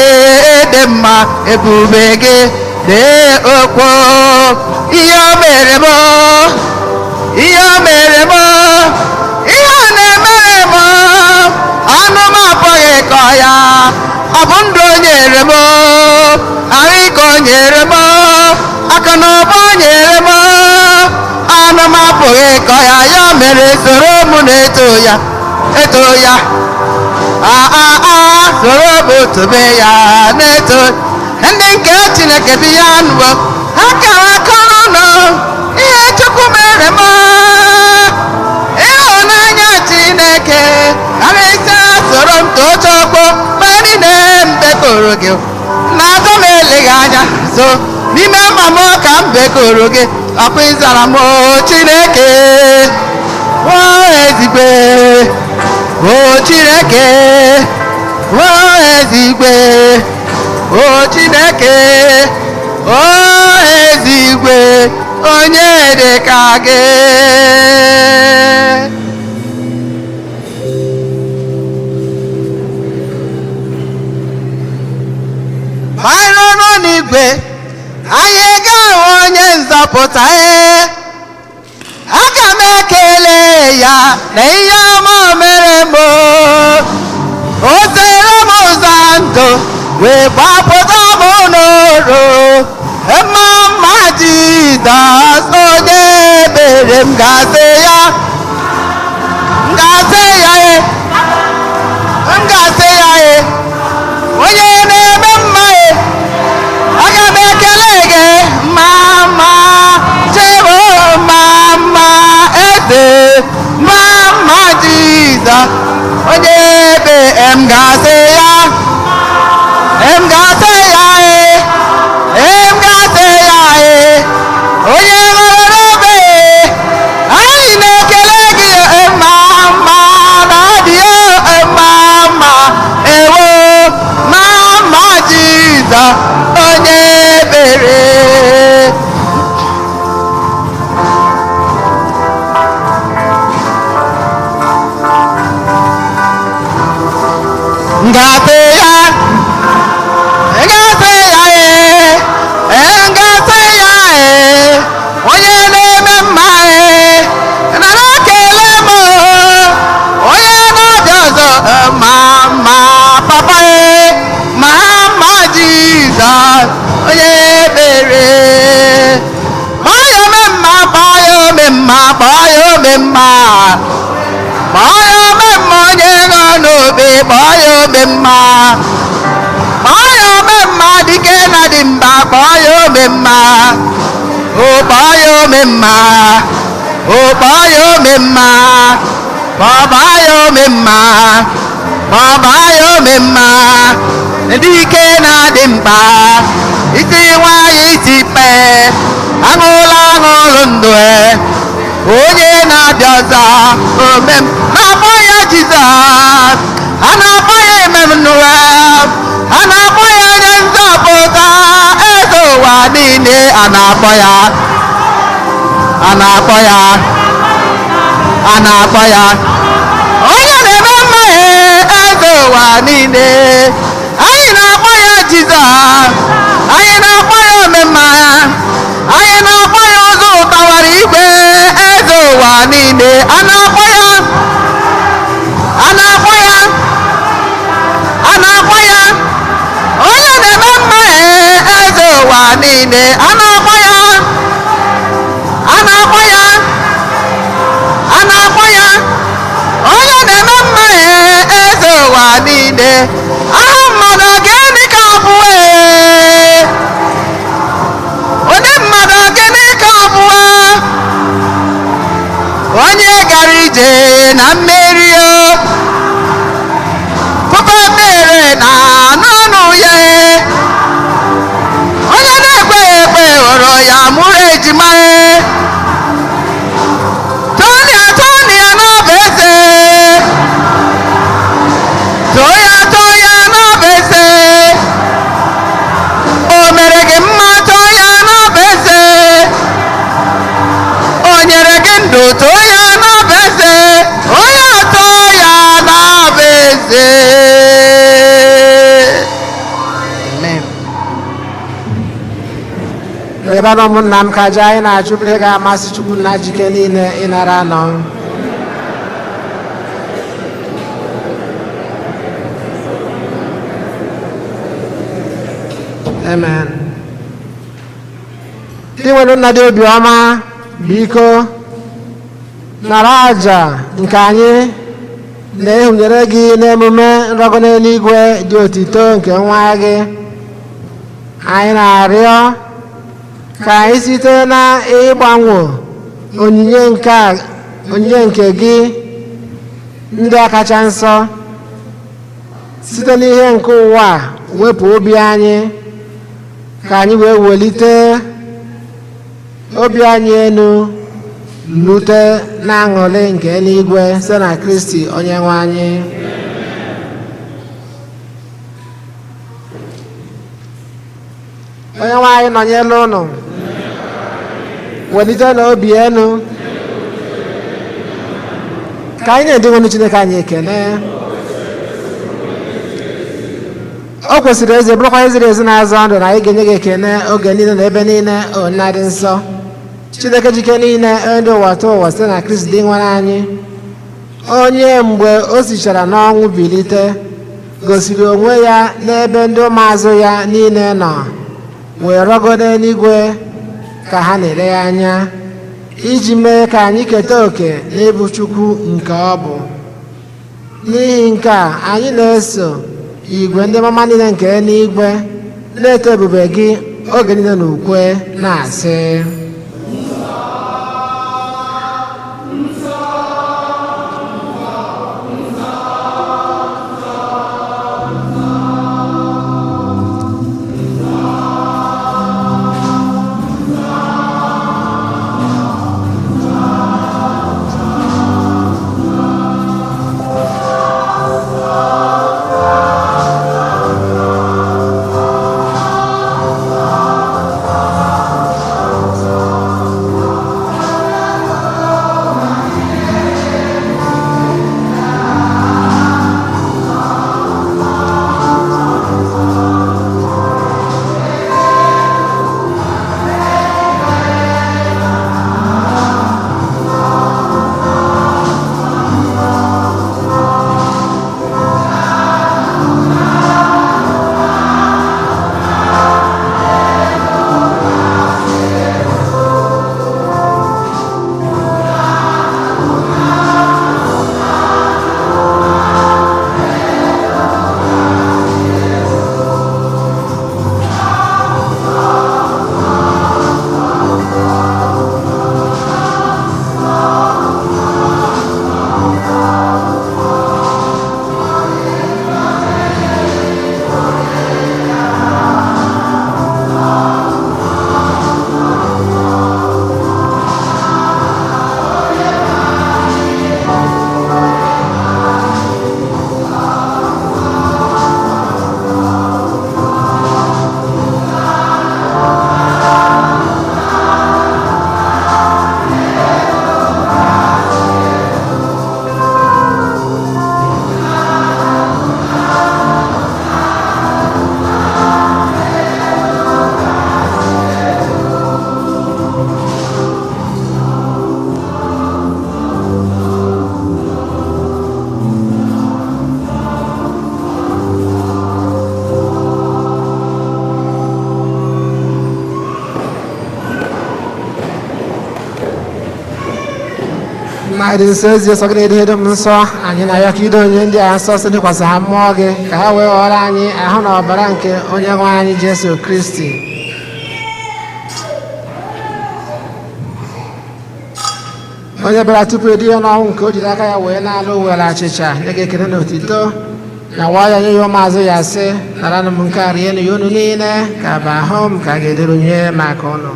dị mma ebube gị dee okwu ihe o mere m ihe o mere m ihe ọ na-emere m ọnụ m apụghị ịkọ ya ọ bụ ndụ o nyere m ahụ ike o nyere m aka na ụba o nyere m ọnụ m apụghị ịkọ ya ya mere soro m na-eto ya eto ya soro m tobe ya na-eto ndị nke Chineke bi ya nụọ ha kara aka n'ọnụ ihe Chukwu mere m ịhụnanya Chineke karịsịa soro m tocha ọkpọ mgbe niile m bekoro gị n'azọ m eleghị anya so n'ime mma m ka m bekoro gị ọkwa ịzara m Chineke o ezigwe o Chineke o ezigwe o Chineke o ezigwe onye dị ka gị anyị nọ n'igwe anyị ga-ahụ onye nzọpụta aga m ekele ya na ihe ọma mere m o zere m ụzọ ndụ wee gbapụta m n'oro mma mma Jizọs onye ebere m ga-asị ya onye na-eme mma aga m ekele gị mma mma chebo mma mma eze mma mma Jizọs onye ebe m ga-asị ya m ga-asị ya onye nwere n'obe anyị na-ekele gị mma mma na dị mma mma ewo mma mma Jizọs onye ebere ngafe ya onye na-eme mma nara ekele m onye na-abịa ọzọ ma mma papa ma mma Jizọs onye ebere gbaa ya ome mma onye nọ n'obe gbaa ya ome mma dike na dị mba gbaa ya ome mma gbaa ya ome mma gbaa ya ome mma gbaa ya ome mma gbaa ya ome mma dike na dị mba isi nwanyị isi ikpe aṅụla aṅụrụ ndụ onye na-abịa ọzọ omem na-akpọ ya Jizọs a na-akpọ ya Emmanuel a na-akpọ ya onye nzọpụta eze ụwa niile a na-akpọ ya onye na-eme mmehie eze ụwa niile anyị na-akpọ ya Jizọs anyị na-akpọ ya omemma anyị na-akpọ ya ụzọ ụtawara igwe eze ụwa niile a na-akpọ ya onye na-eme mmehie eze ụwa niile a na-akpọ ya onye na-eme mmehie eze ụwa niile aha mmadụ gịnị ka abụọ onye mmadụ gịnị ka abụọ onye gara ije na mmeri pụpa mere na n'ọnụ ya onye na-ekweghị ekwe hụrụ ya mụrụ ejima Tonia n'ọbụ eze Toya n'ọbụ eze o mere gị mma Toya n'ọbụ eze o nyere gị ndụ Toya n'ọbụ eze onye Toya n'ọbụ eze ebe na ụmụnna m ka ji anyị na-achụpụrụ ihe ga-amasị Chukwu na jike niile ịnara nọ amen. Ndị nwere nna dị obiọma biko nara aja nke anyị na-ehunyere gị n'emume nrọgo n'eluigwe dị otito nke nwa gị anyị na-arịọ ka anyị site na ịgbanwe onyinye nke gị ndị a kacha nsọ site n'ihe nke ụwa wepụ obi anyị ka anyị wee welite obi anyị elu lute na aṅụrị nke eluigwe site na Kristi onye nwe anyị onye nwe anyị nọnyere ụnụ welite na obi elu ka anyị na-edewenu Chineke anyị ekele o kwesịrị ezi bụrụkwa eziri ezi na-azọ ndụ na anyị ga-enye gị ekele oge niile na ebe niile onna dị nsọ Chineke jike niile ndị ụwa tụọ ụwa site na Kristi dị nwere anyị onye mgbe o sichara n'ọnwụ bilite gosiri onwe ya n'ebe ndị ụmụazụ ya niile nọ wee rọgodo n'eluigwe ka ha na-ele ya anya iji mee ka anyị keta oke n'ịbụ Chukwu nke ọ bụ n'ihi nke a anyị na-eso igwe ndị mama niile nke n'igwe na-eto ebube gị oge niile na ukwe na-asị mmadụ nsọ ezi nsọ gị na-edo m nsọ anyị na-arịọ ka ido onye ndị a nsọ si dịkwasị ha mmụọ gị ka ha wee ghọrọ anyị ahụ na ọbara nke onye nwe anyị Jesu Kristi. onye bịara tupu edi ya n'ọnwụ nke o jiri aka ya wee na-alụ were achịcha nye gị ekele na otito na waa ya nye ya ụmụazụ ya sị naranụ m nke a rienụ ya unu niile ka bụ ahụ m ka a ga-ederunye maka ụnụ.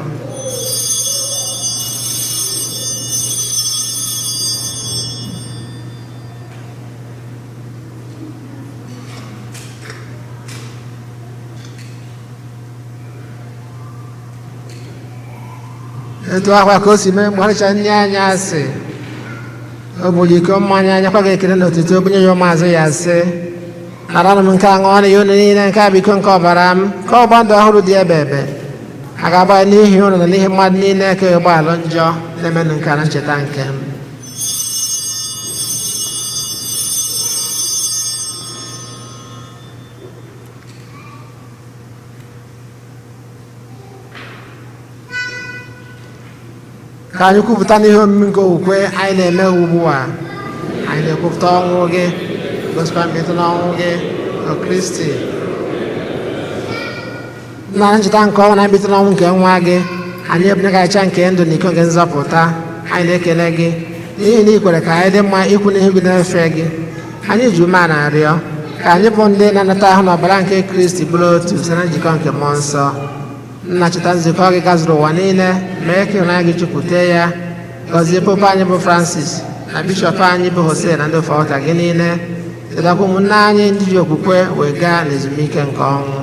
etu akwa ka o si mee mgbe ọrịcha nne anyị asị o buru iko mmanya anya kwa gị ekele na otuto obunye ya ụmụazụ ya sị naranụ m nke a ṅụọ ya unu niile nke a bụ iko nke ọbara m ka ọgba ndụ ọhụrụ dị ebe ebe a ga-agba n'ihi ụnụ na n'ihi mmadụ niile ka ụgbọala njọ na-emenụ nke a na ncheta nke m. ka anyị kwupụta n'ihe omume nke okwukwe anyị na-eme ugbu a. anyị na-ekwupụta ọnwụ gị gosikwa mmetụ n'ọnwụ gị o Kristi na ncheta nke ọnwụ na mmetụ n'ọnwụ nke nwa gị. anyị ebunye ka acha nke ndụ na iko nke nzọpụta. anyị na-ekele gị n'ihi na ị kwere ka anyị dị mma ikwu n'ihe gị na-efe gị. anyị ji ume a na-arịọ ka anyị bụ ndị na-anata ahụ na ọbara nke Kristi bụrụ otu site na njikọ nke mmụọ nsọ. nna cheta nzukọ gị gazuru ụwa niile mee ka ịhụnanya gị jupụta ya. gọzie pope anyị bụ Francis na bishọp anyị bụ Hosea na ndị ofe ọka gị niile. chetakwa ụmụnne anyị ndị ji okwukwe wee gaa n'ezumike nke ọnwụ.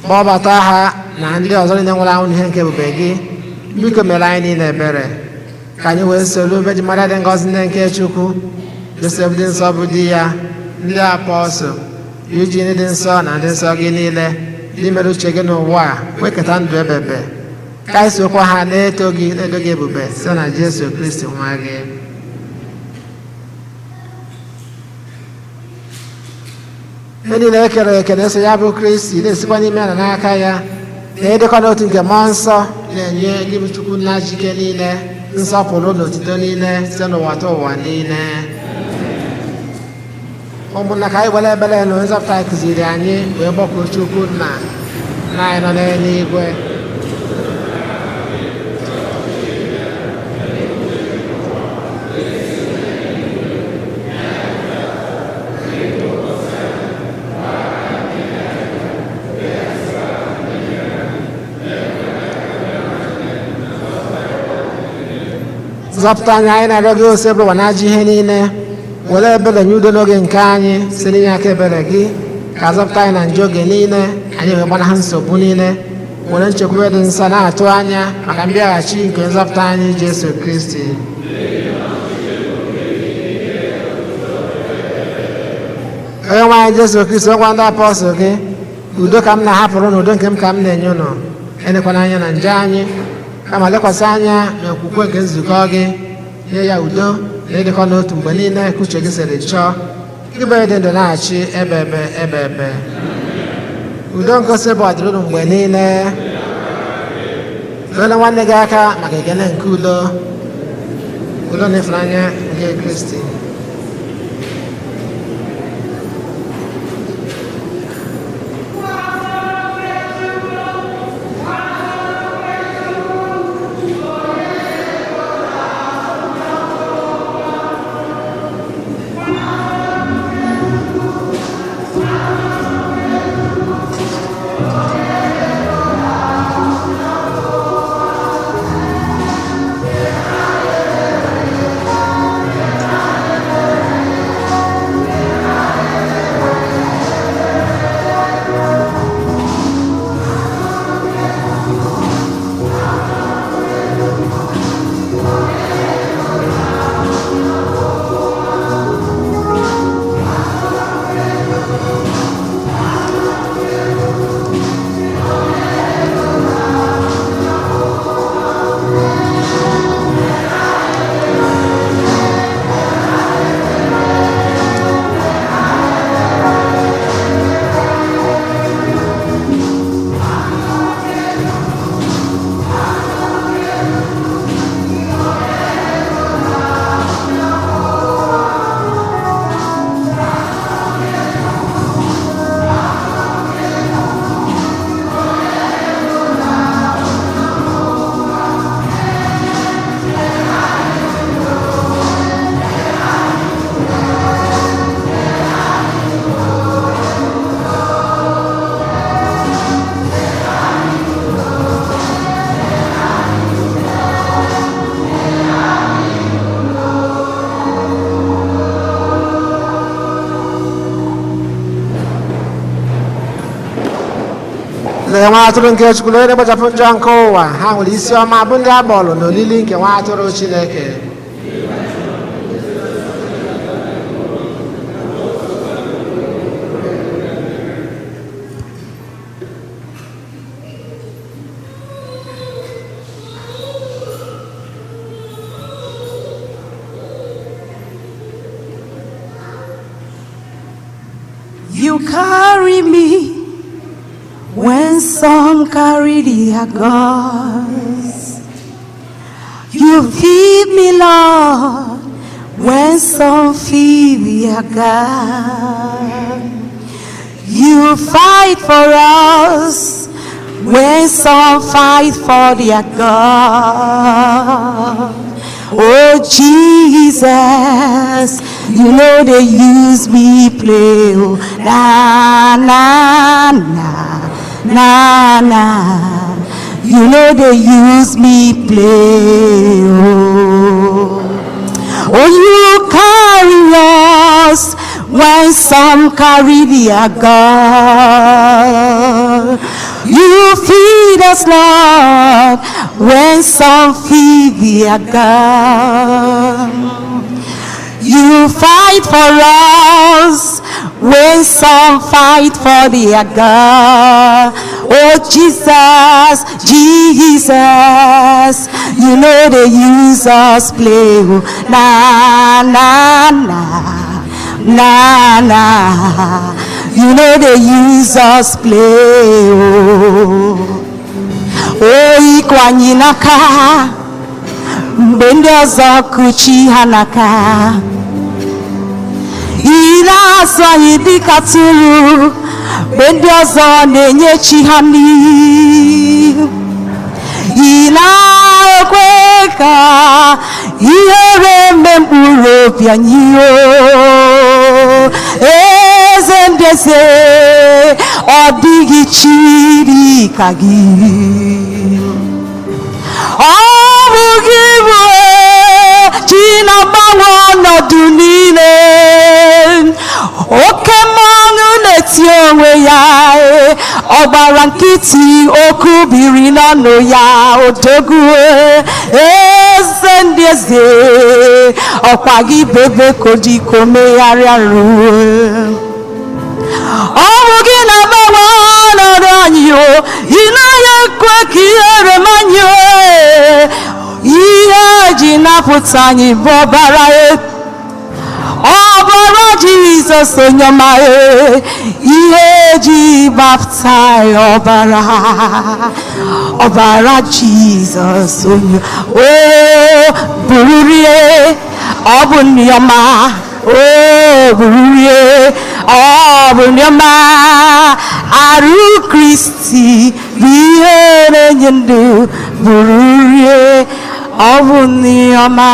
kpọbata ha na ndị ọzọ niile nwere anwụ n'ihe nke ebube gị. biko mere anyị niile ebere ka anyị wee soro Virgin Maria dị ngọzi ndị nke Chukwu, Josef dị nsọ bụ di ya, ndị apọstụl, Eugene dị nsọ na ndị nsọ gị niile ndị mere uche gị n'ụwa a wee keta ndụ ebebe. ka anyị sokwa ha na-eto gị na-edo gị ebube site na Jesu Kristi nwa gị. ihe niile ekere eke na-eso ya bụ Kristi na-esikwa n'ime ya na n'aka ya na ịdịkọ n'otu nke mmụọ nsọ na-enye gị bụ Chukwu nna jike niile nsọpụrụ na otito niile site n'ụwa ta ụwa niile. ụmụnna ka anyị gwara ebere na onye nzọpụta anyị kụziri anyị wee gbakọọ Chukwu nna anyị nọ n'eluigwe. zọpụta anyị na-arịọ gị ose bụrụ na ajọ ihe niile. were ebere nye udo n'oge nke anyị si n'inye aka ebere gị ka zọpụta anyị na njọ oge niile anyị wee gbanaha nsogbu niile. were nchekwube dị nsọ na-atụ anya maka mbịaghachi nke nzọpụta anyị Jesu Kristi. onye nwe anyị Jesu Kristi ọgwa ndị apọstụl gị udo ka m na-ahapụrụ na udo nke m ka m na-enye ụnụ. elekwana anya na njọ anyị kama lekwasị anya na okwukwe nke nzukọ gị. nye ya udo na ịdịkọ n'otu mgbe niile ka uche gị siri chọọ. ịbụ dị ndụ na-achị ebe ebe. udo ngosi bụ ọdịrị unu mgbe niile. dola nwanne gị aka maka ekele nke udo na ịfụnanya nke Kristi. nwa atụrụ nke Chukwu onye kpochapụ njọ nke ụwa ha nwere isi ọma bụ ndị a kpọrọ n'olili nke nwa atụrụ Chineke. You carry me when some carry their gods. You feed me, Lord, when some feed their God. You fight for us when some fight for their God. Oh Jesus, you know they use me play. Oh, na na na na na. You know they use me play. Oh, you carry us when some carry their God. You feed us, Lord, when some feed their God. You fight for us when some fight for their God. Oh Jesus, Jesus, you know they use us play. Na na na na na. You know they use us play. Oh, ikwanyi naka, mgbe ọzọ kuchi hanaka. Ila asọ anyị dịka tụrụ, mgbe ọzọ na-enye chi ha n'ihu. Ila ekwe ka ihere mme mkpụrụ obi anyị o. Eze ọ dịghị chiri ka gị. Ọ bụ gị bụ chi na-agbanwe ọnọdụ niile. Oke mmanụ na-eti onwe ya, ọ gbara nkịtị okwu biri n'ọnụ ya. Odogwu eze ndị eze, ọkwa gị bebe kodiko megharịa ruo. Ọ bụ gị na-agbanwe ọnọdụ anyị o, ị naghị ekwe ka ihere manye o. Ihe ji napụta anyị bụ ọbara ọbara Jizọs onye ọma ihe ji gbapụta ọbara Jizọs onye o bururie ọ bụ nne ọma o bururie ọ bụ nne ọma arụ Kristi bụ ihe na-enye ndụ bururie ọ bụ nne ọma.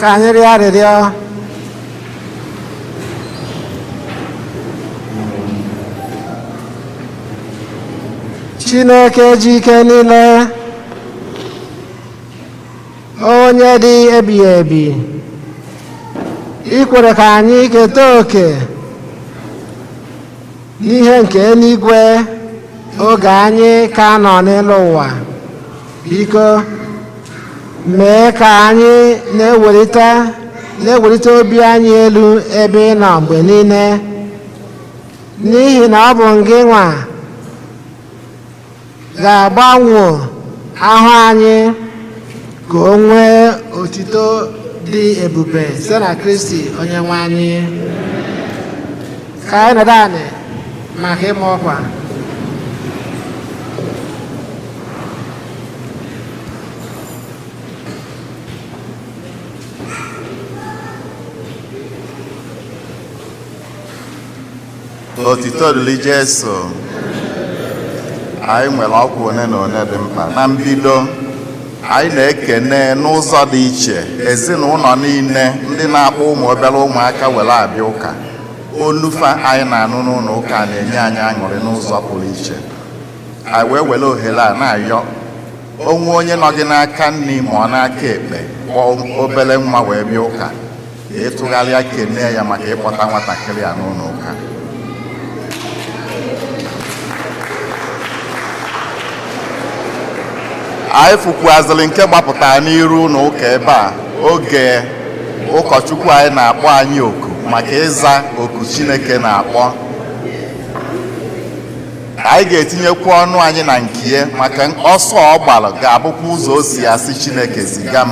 ka anyị rịọ arịrịọ. Chineke ji ike niile, onye dị ebighị ebi, i kwere ka anyị keta oke n'ihe nke eluigwe oge anyị ka nọ n'elu ụwa. Biko mee ka anyị na-ewelite obi anyị elu ebe ị nọ mgbe niile, n'ihi na ọ bụ gị nwa ga-agbanwe ahụ anyị ka o nwee otito dị ebube site na Kristi onye nwe anyị. Ka anyị nọdụ anị maka ịma ọkwa. Otito dịrị Jesu. Anyị nwere ọkwa one na one dị mkpa. Na mbido, anyị na-ekene n'ụzọ dị iche ezinụlọ niile ndị na-akpọ ụmụ obere ụmụaka were abịa ụka. Olufa anyị na-anụ n'ụlọ ụka na-enye anyị aṅụrị n'ụzọ pụrụ iche. Anyị wee were ohere a na-ayọ onwe onye nọ gị n'aka nri ma ọ n'aka ekpe kpọọ obere nwa wee bịa ụka, ịtụgharịa kene ya maka ịkpọta nwatakịrị a n'ụlọ ụka. Anyị fụkwazịrị nke gbapụtara n'iru n'ụka ebe a oge ụkọchukwu anyị na-akpọ anyị oku maka ịza oku Chineke na-akpọ. Anyị ga-etinyekwa ọnụ anyị na nke maka ọsọ ọ gbara ga-abụkwa ụzọ o si asị Chineke ziga m.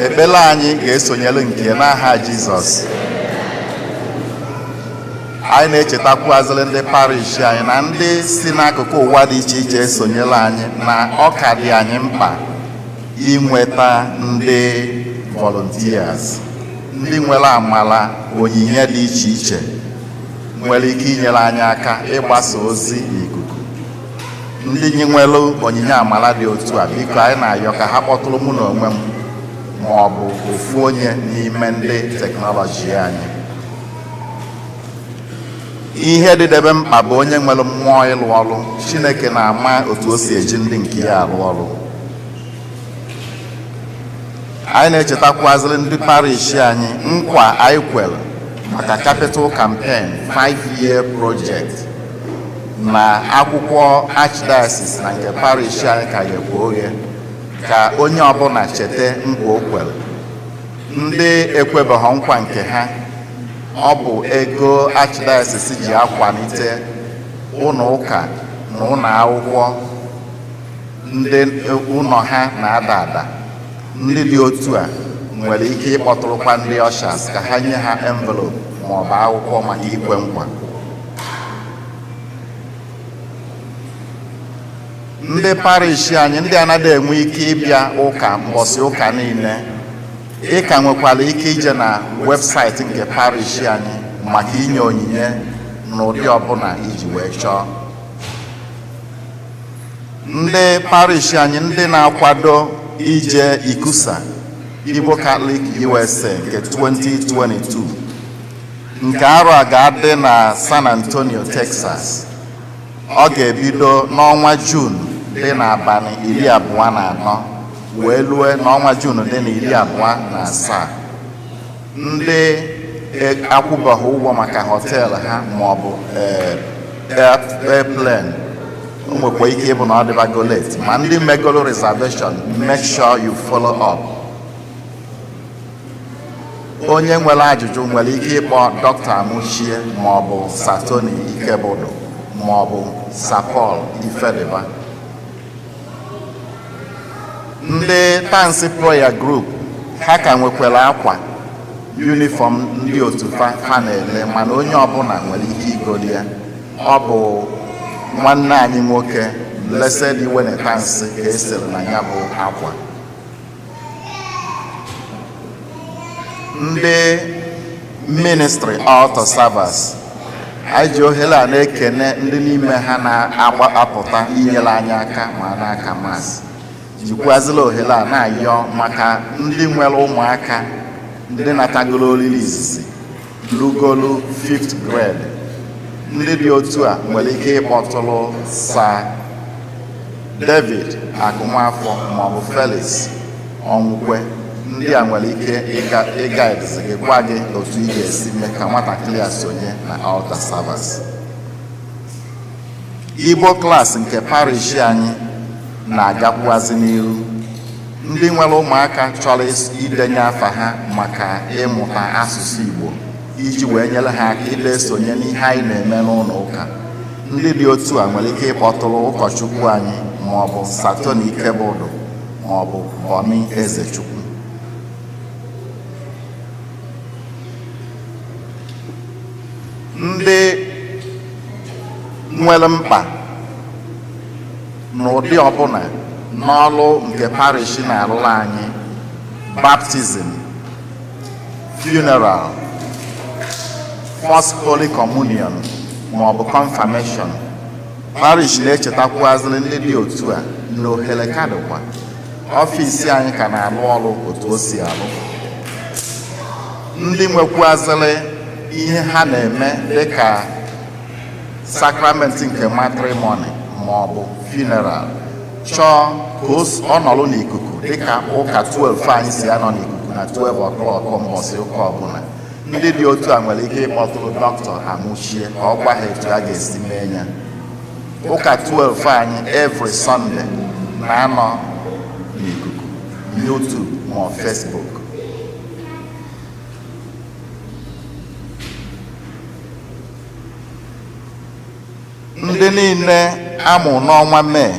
Ekpere anyị ga-esonyere nke n'aha Jizọs. Anyị na-echetakwazịrị ndị parish anyị na ndị si n'akụkụ ụwa dị iche iche esonyere anyị na ọ ka dị anyị mkpa inweta ndị volunteers, ndị nwere amala onyinye dị iche iche nwere ike inyere anyị aka ịgbasa ozi n'ikuku. Ndị nwere onyinye amala dị otu a, biko anyị na-ayọ ka ha kpọtụrụ mụ na onwe m ma ọ bụ ofu onye n'ime ndị teknọlọji anyị. Ihe dịdebe mkpa bụ onye nwere mmụọ ịlụ ọrụ. Chineke na-ama otu o si eji ndị nke ya arụ ọrụ. Anyị na-echetakwazịrị ndị parish anyị nkwa anyị kwere maka capital campaign 5-year project na akwụkwọ archdiocese na nke parish anyị ka ga-ekwe oghe ka onye ọbụla cheta nkwa o kwere. Ndị ekwebeghị nkwa nke ha, ọ bụ ego archdiocese ji akwalite ụlọ ụka na ụlọ akwụkwọ ndị ụlọ ha na-ada ada. Ndị dị otu a nwere ike ịkpọtụrụkwa ndị ushers ka ha nye ha envelope ma ọ bụ akwụkwọ maka ikwe nkwa. Ndị parish anyị ndị anaghị enwe ike ịbịa ụka mbọsị ụka niile, ị ka nwekwara ike ije na webụsaịtị nke parish anyị maka inye onyinye n'ụdị ọbụla iji wee chọọ. Ndị parish anyị ndị na-akwado ije Ikusa Igbo Catholic USA nke 2022 nke arọ a ga-adị na San Antonio, Texas. Ọ ga-ebido n'ọnwa Jun dị n'abalị 24 wee lue n'ọnwa Jun dị na 27. Ndị akwụbeghị ụgwọ maka họteelụ ha maọbụ airplane, o nwekwa ike ịbụ na ọ dịbago late, ma ndị megolo reservation, make sure you follow up. Onye nwere ajụjụ nwere ike ịkpọ Dr. Amuchie maọbụ Satoni Ikebudu maọbụ Sapol Ifediba. Ndị Tansi Prayer Group ha ka nwekwara akwa uniform ndị otu fa na-ele, mana onye ọbụla nwere ike igoli ya. Ọ bụ nwanne anyị nwoke Blessed Iwene Tansi ka esere na ya bụ akwa. Ndị Ministry Altar Servers, anyị ji ohere a na-ekene ndị n'ime ha na-apụta inyere anyị aka ma n'aka Maasị. jikwazila ohere a na-ayọ maka ndị nwere ụmụaka ndị natagolo olili izizi lugolu 5th grade. Ndị dị otu a nwere ike ịkpọtụrụ Sir David Agụmafọ maọbụ Felix Onwukwe. Ndị a nwere ike ịga edizi gị gwa gị otu ị ga-esi mee ka nwatakịrị a sonye na altar service. Igbo klaasị nke parish anyị na-agakwuazị n'ihu. Ndị nwere ụmụaka chọrọ idenye afa ha maka ịmụta asụsụ Igbo iji wee nyere ha aka ide sonye n'ihe anyị na-eme n'ụlọ ụka. Ndị dị otu a nwere ike ịkpọtụrụ ụkọchukwu anyị maọbụ Satoni Ikebụdụ maọbụ Bọni Ezechukwu. Ndị nwere mkpa n'ụdị ọbụla n'ọlụ nke parish na-alụrụ anyị: baptism, funeral, first holy communion maọbụ confirmation. Parish na-echetakwazịrị ndị dị otu a na ohere ka dịkwa. Ọfịs anyị ka na-alụ ọrụ otu o si alụ. Ndị nwekwazịrị ihe ha na-eme dịka sakramenti nke matrimony maọbụ funeral chọọ ka ọ nọrọ n'ikuku dịka ụka 12 anyị si anọ n'ikuku na 12 o'clock mbọsị ụka ọbụla. Ndị dị otu a nwere ike ịkpọtụrụ dọkịta amụchie ka ọ gwa ha etu a ga-esi mee ya. Ụka 12 anyị every Sunday na-anọ n'ikuku YouTube ma Facebook. Ndị niile amụ n'ọnwa Mee,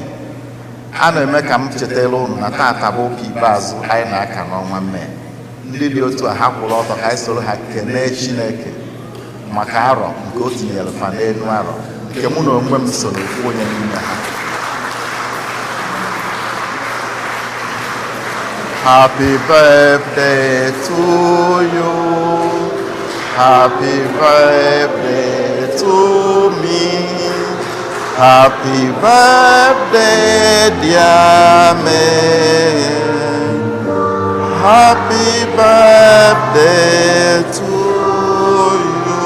a na-eme ka m chetara unu na taata bụ ụka ikpeazụ anyị na-aka n'ọnwa Mee. Ndị dị otu a ha kwụrụ ọtọ ka anyị soro ha kenee Chineke maka arọ nke o tinyere fa n'elu arọ, nke mụ na onwe m soro ofu onye n'ime ha. Happy birthday to you. Happy birthday to me. Happy birthday, dear May. Happy birthday to you.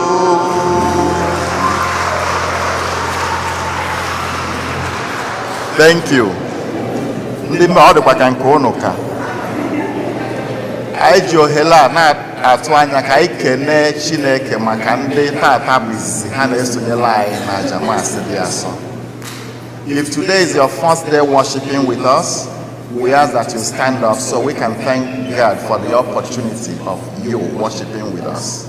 Thank you. Ndị mma ọ dịkwa ka nke unu ka anyị ji ohere a na-atụ anya ka anyị kenee Chineke maka ndị tata bụ izizi ha na-esonyere anyị na aja Maasị dị Asọ. If today is your first day worshiping with us, we ask that you stand up so we can thank God for the opportunity of you worshiping with us.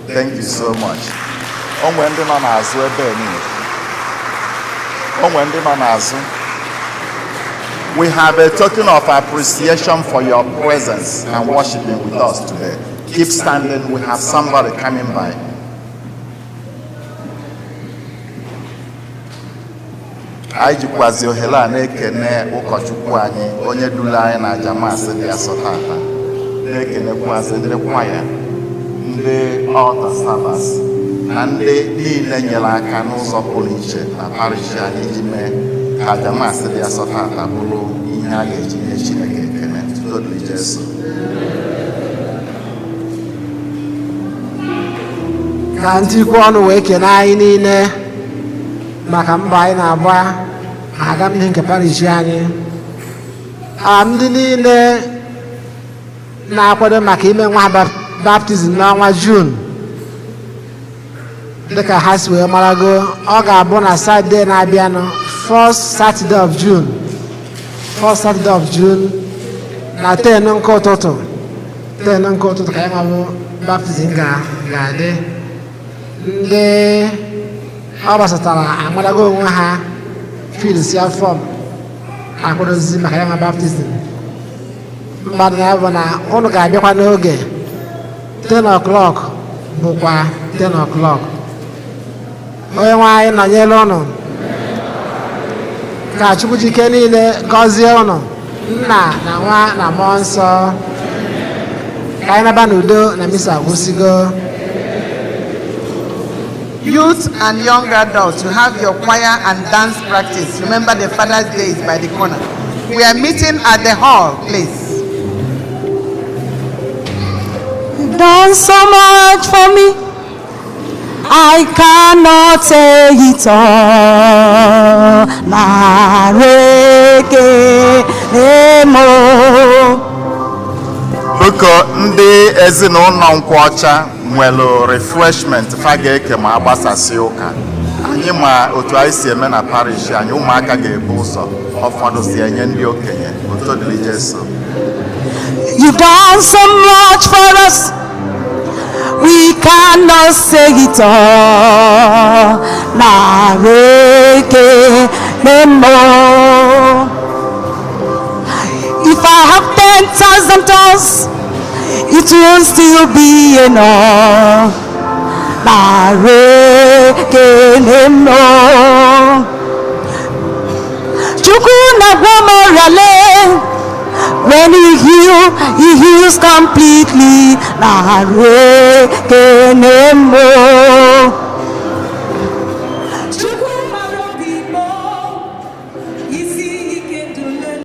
Thank you so much. Onwe ndị nọ n'azụ ebe niile. Onwe ndị nọ n'azụ. We have a token of appreciation for your presence and worshiping with us today. Keep standing. We have somebody coming by. Anyị jikwazi ohere a na-ekene ụkọchukwu anyị onye duru anyị na aja Maasị dị Asọ tata. Na-ekenekwazi ndị kwaya, ndị altar servers na ndị niile nyere aka n'ụzọ pụrụ iche na parish anyị iji mee ka aja Maasị dị Asọ tata bụrụ ihe a ga-eji nye Chineke ekele. Tuto dịrị Jesu. Ka ntikwu ọnụ wee kene anyị niile maka mbọ anyị na-agba aga n'ihe nke parish anyị. Ndị niile na-akwado maka ime nwa baptizim n'ọnwa June dịka ha si wee marago, ọ ga-abụ na Saturday na-abịanụ, first Saturday of June na 10 nke ụtụtụ. 10 nke ụtụtụ ka ya nwabụ baptizim ga-adị. Ndị ọ gbasatara amarago onwe ha filisia fọm akwadozi maka ya nwa baptizim. Mmadụ ya bụ na ụnụ ga-abịakwa n'oge 10 o'clock bụkwa 10 o'clock. Onye nwe anyị nọnyere ụnụ, ka Chukwu jike niile gọzie ụnụ, Nna na Nwa na Mmụọ Nsọ. Ka anyị naba n'udo na misa agwụsigo. Youth and young adults, you have your choir and dance practice. Remember the Father's Day is by the corner. We are meeting at the hall, please. You've done so much for me, I cannot say it all. Biko ndị ezinụlọ nkwọcha nwere refreshment fa ga-eke ma agbasasị ụka. Anyị ma otu anyị si eme na parish anyị, ụmụaka ga-ebu ụzọ, ụfọdụ si enye ndị okenye, otu dịrị Jesu. You've done so much for us, we cannot say it all. If I have 10,000 tongues, it will still be enough. When he heals completely.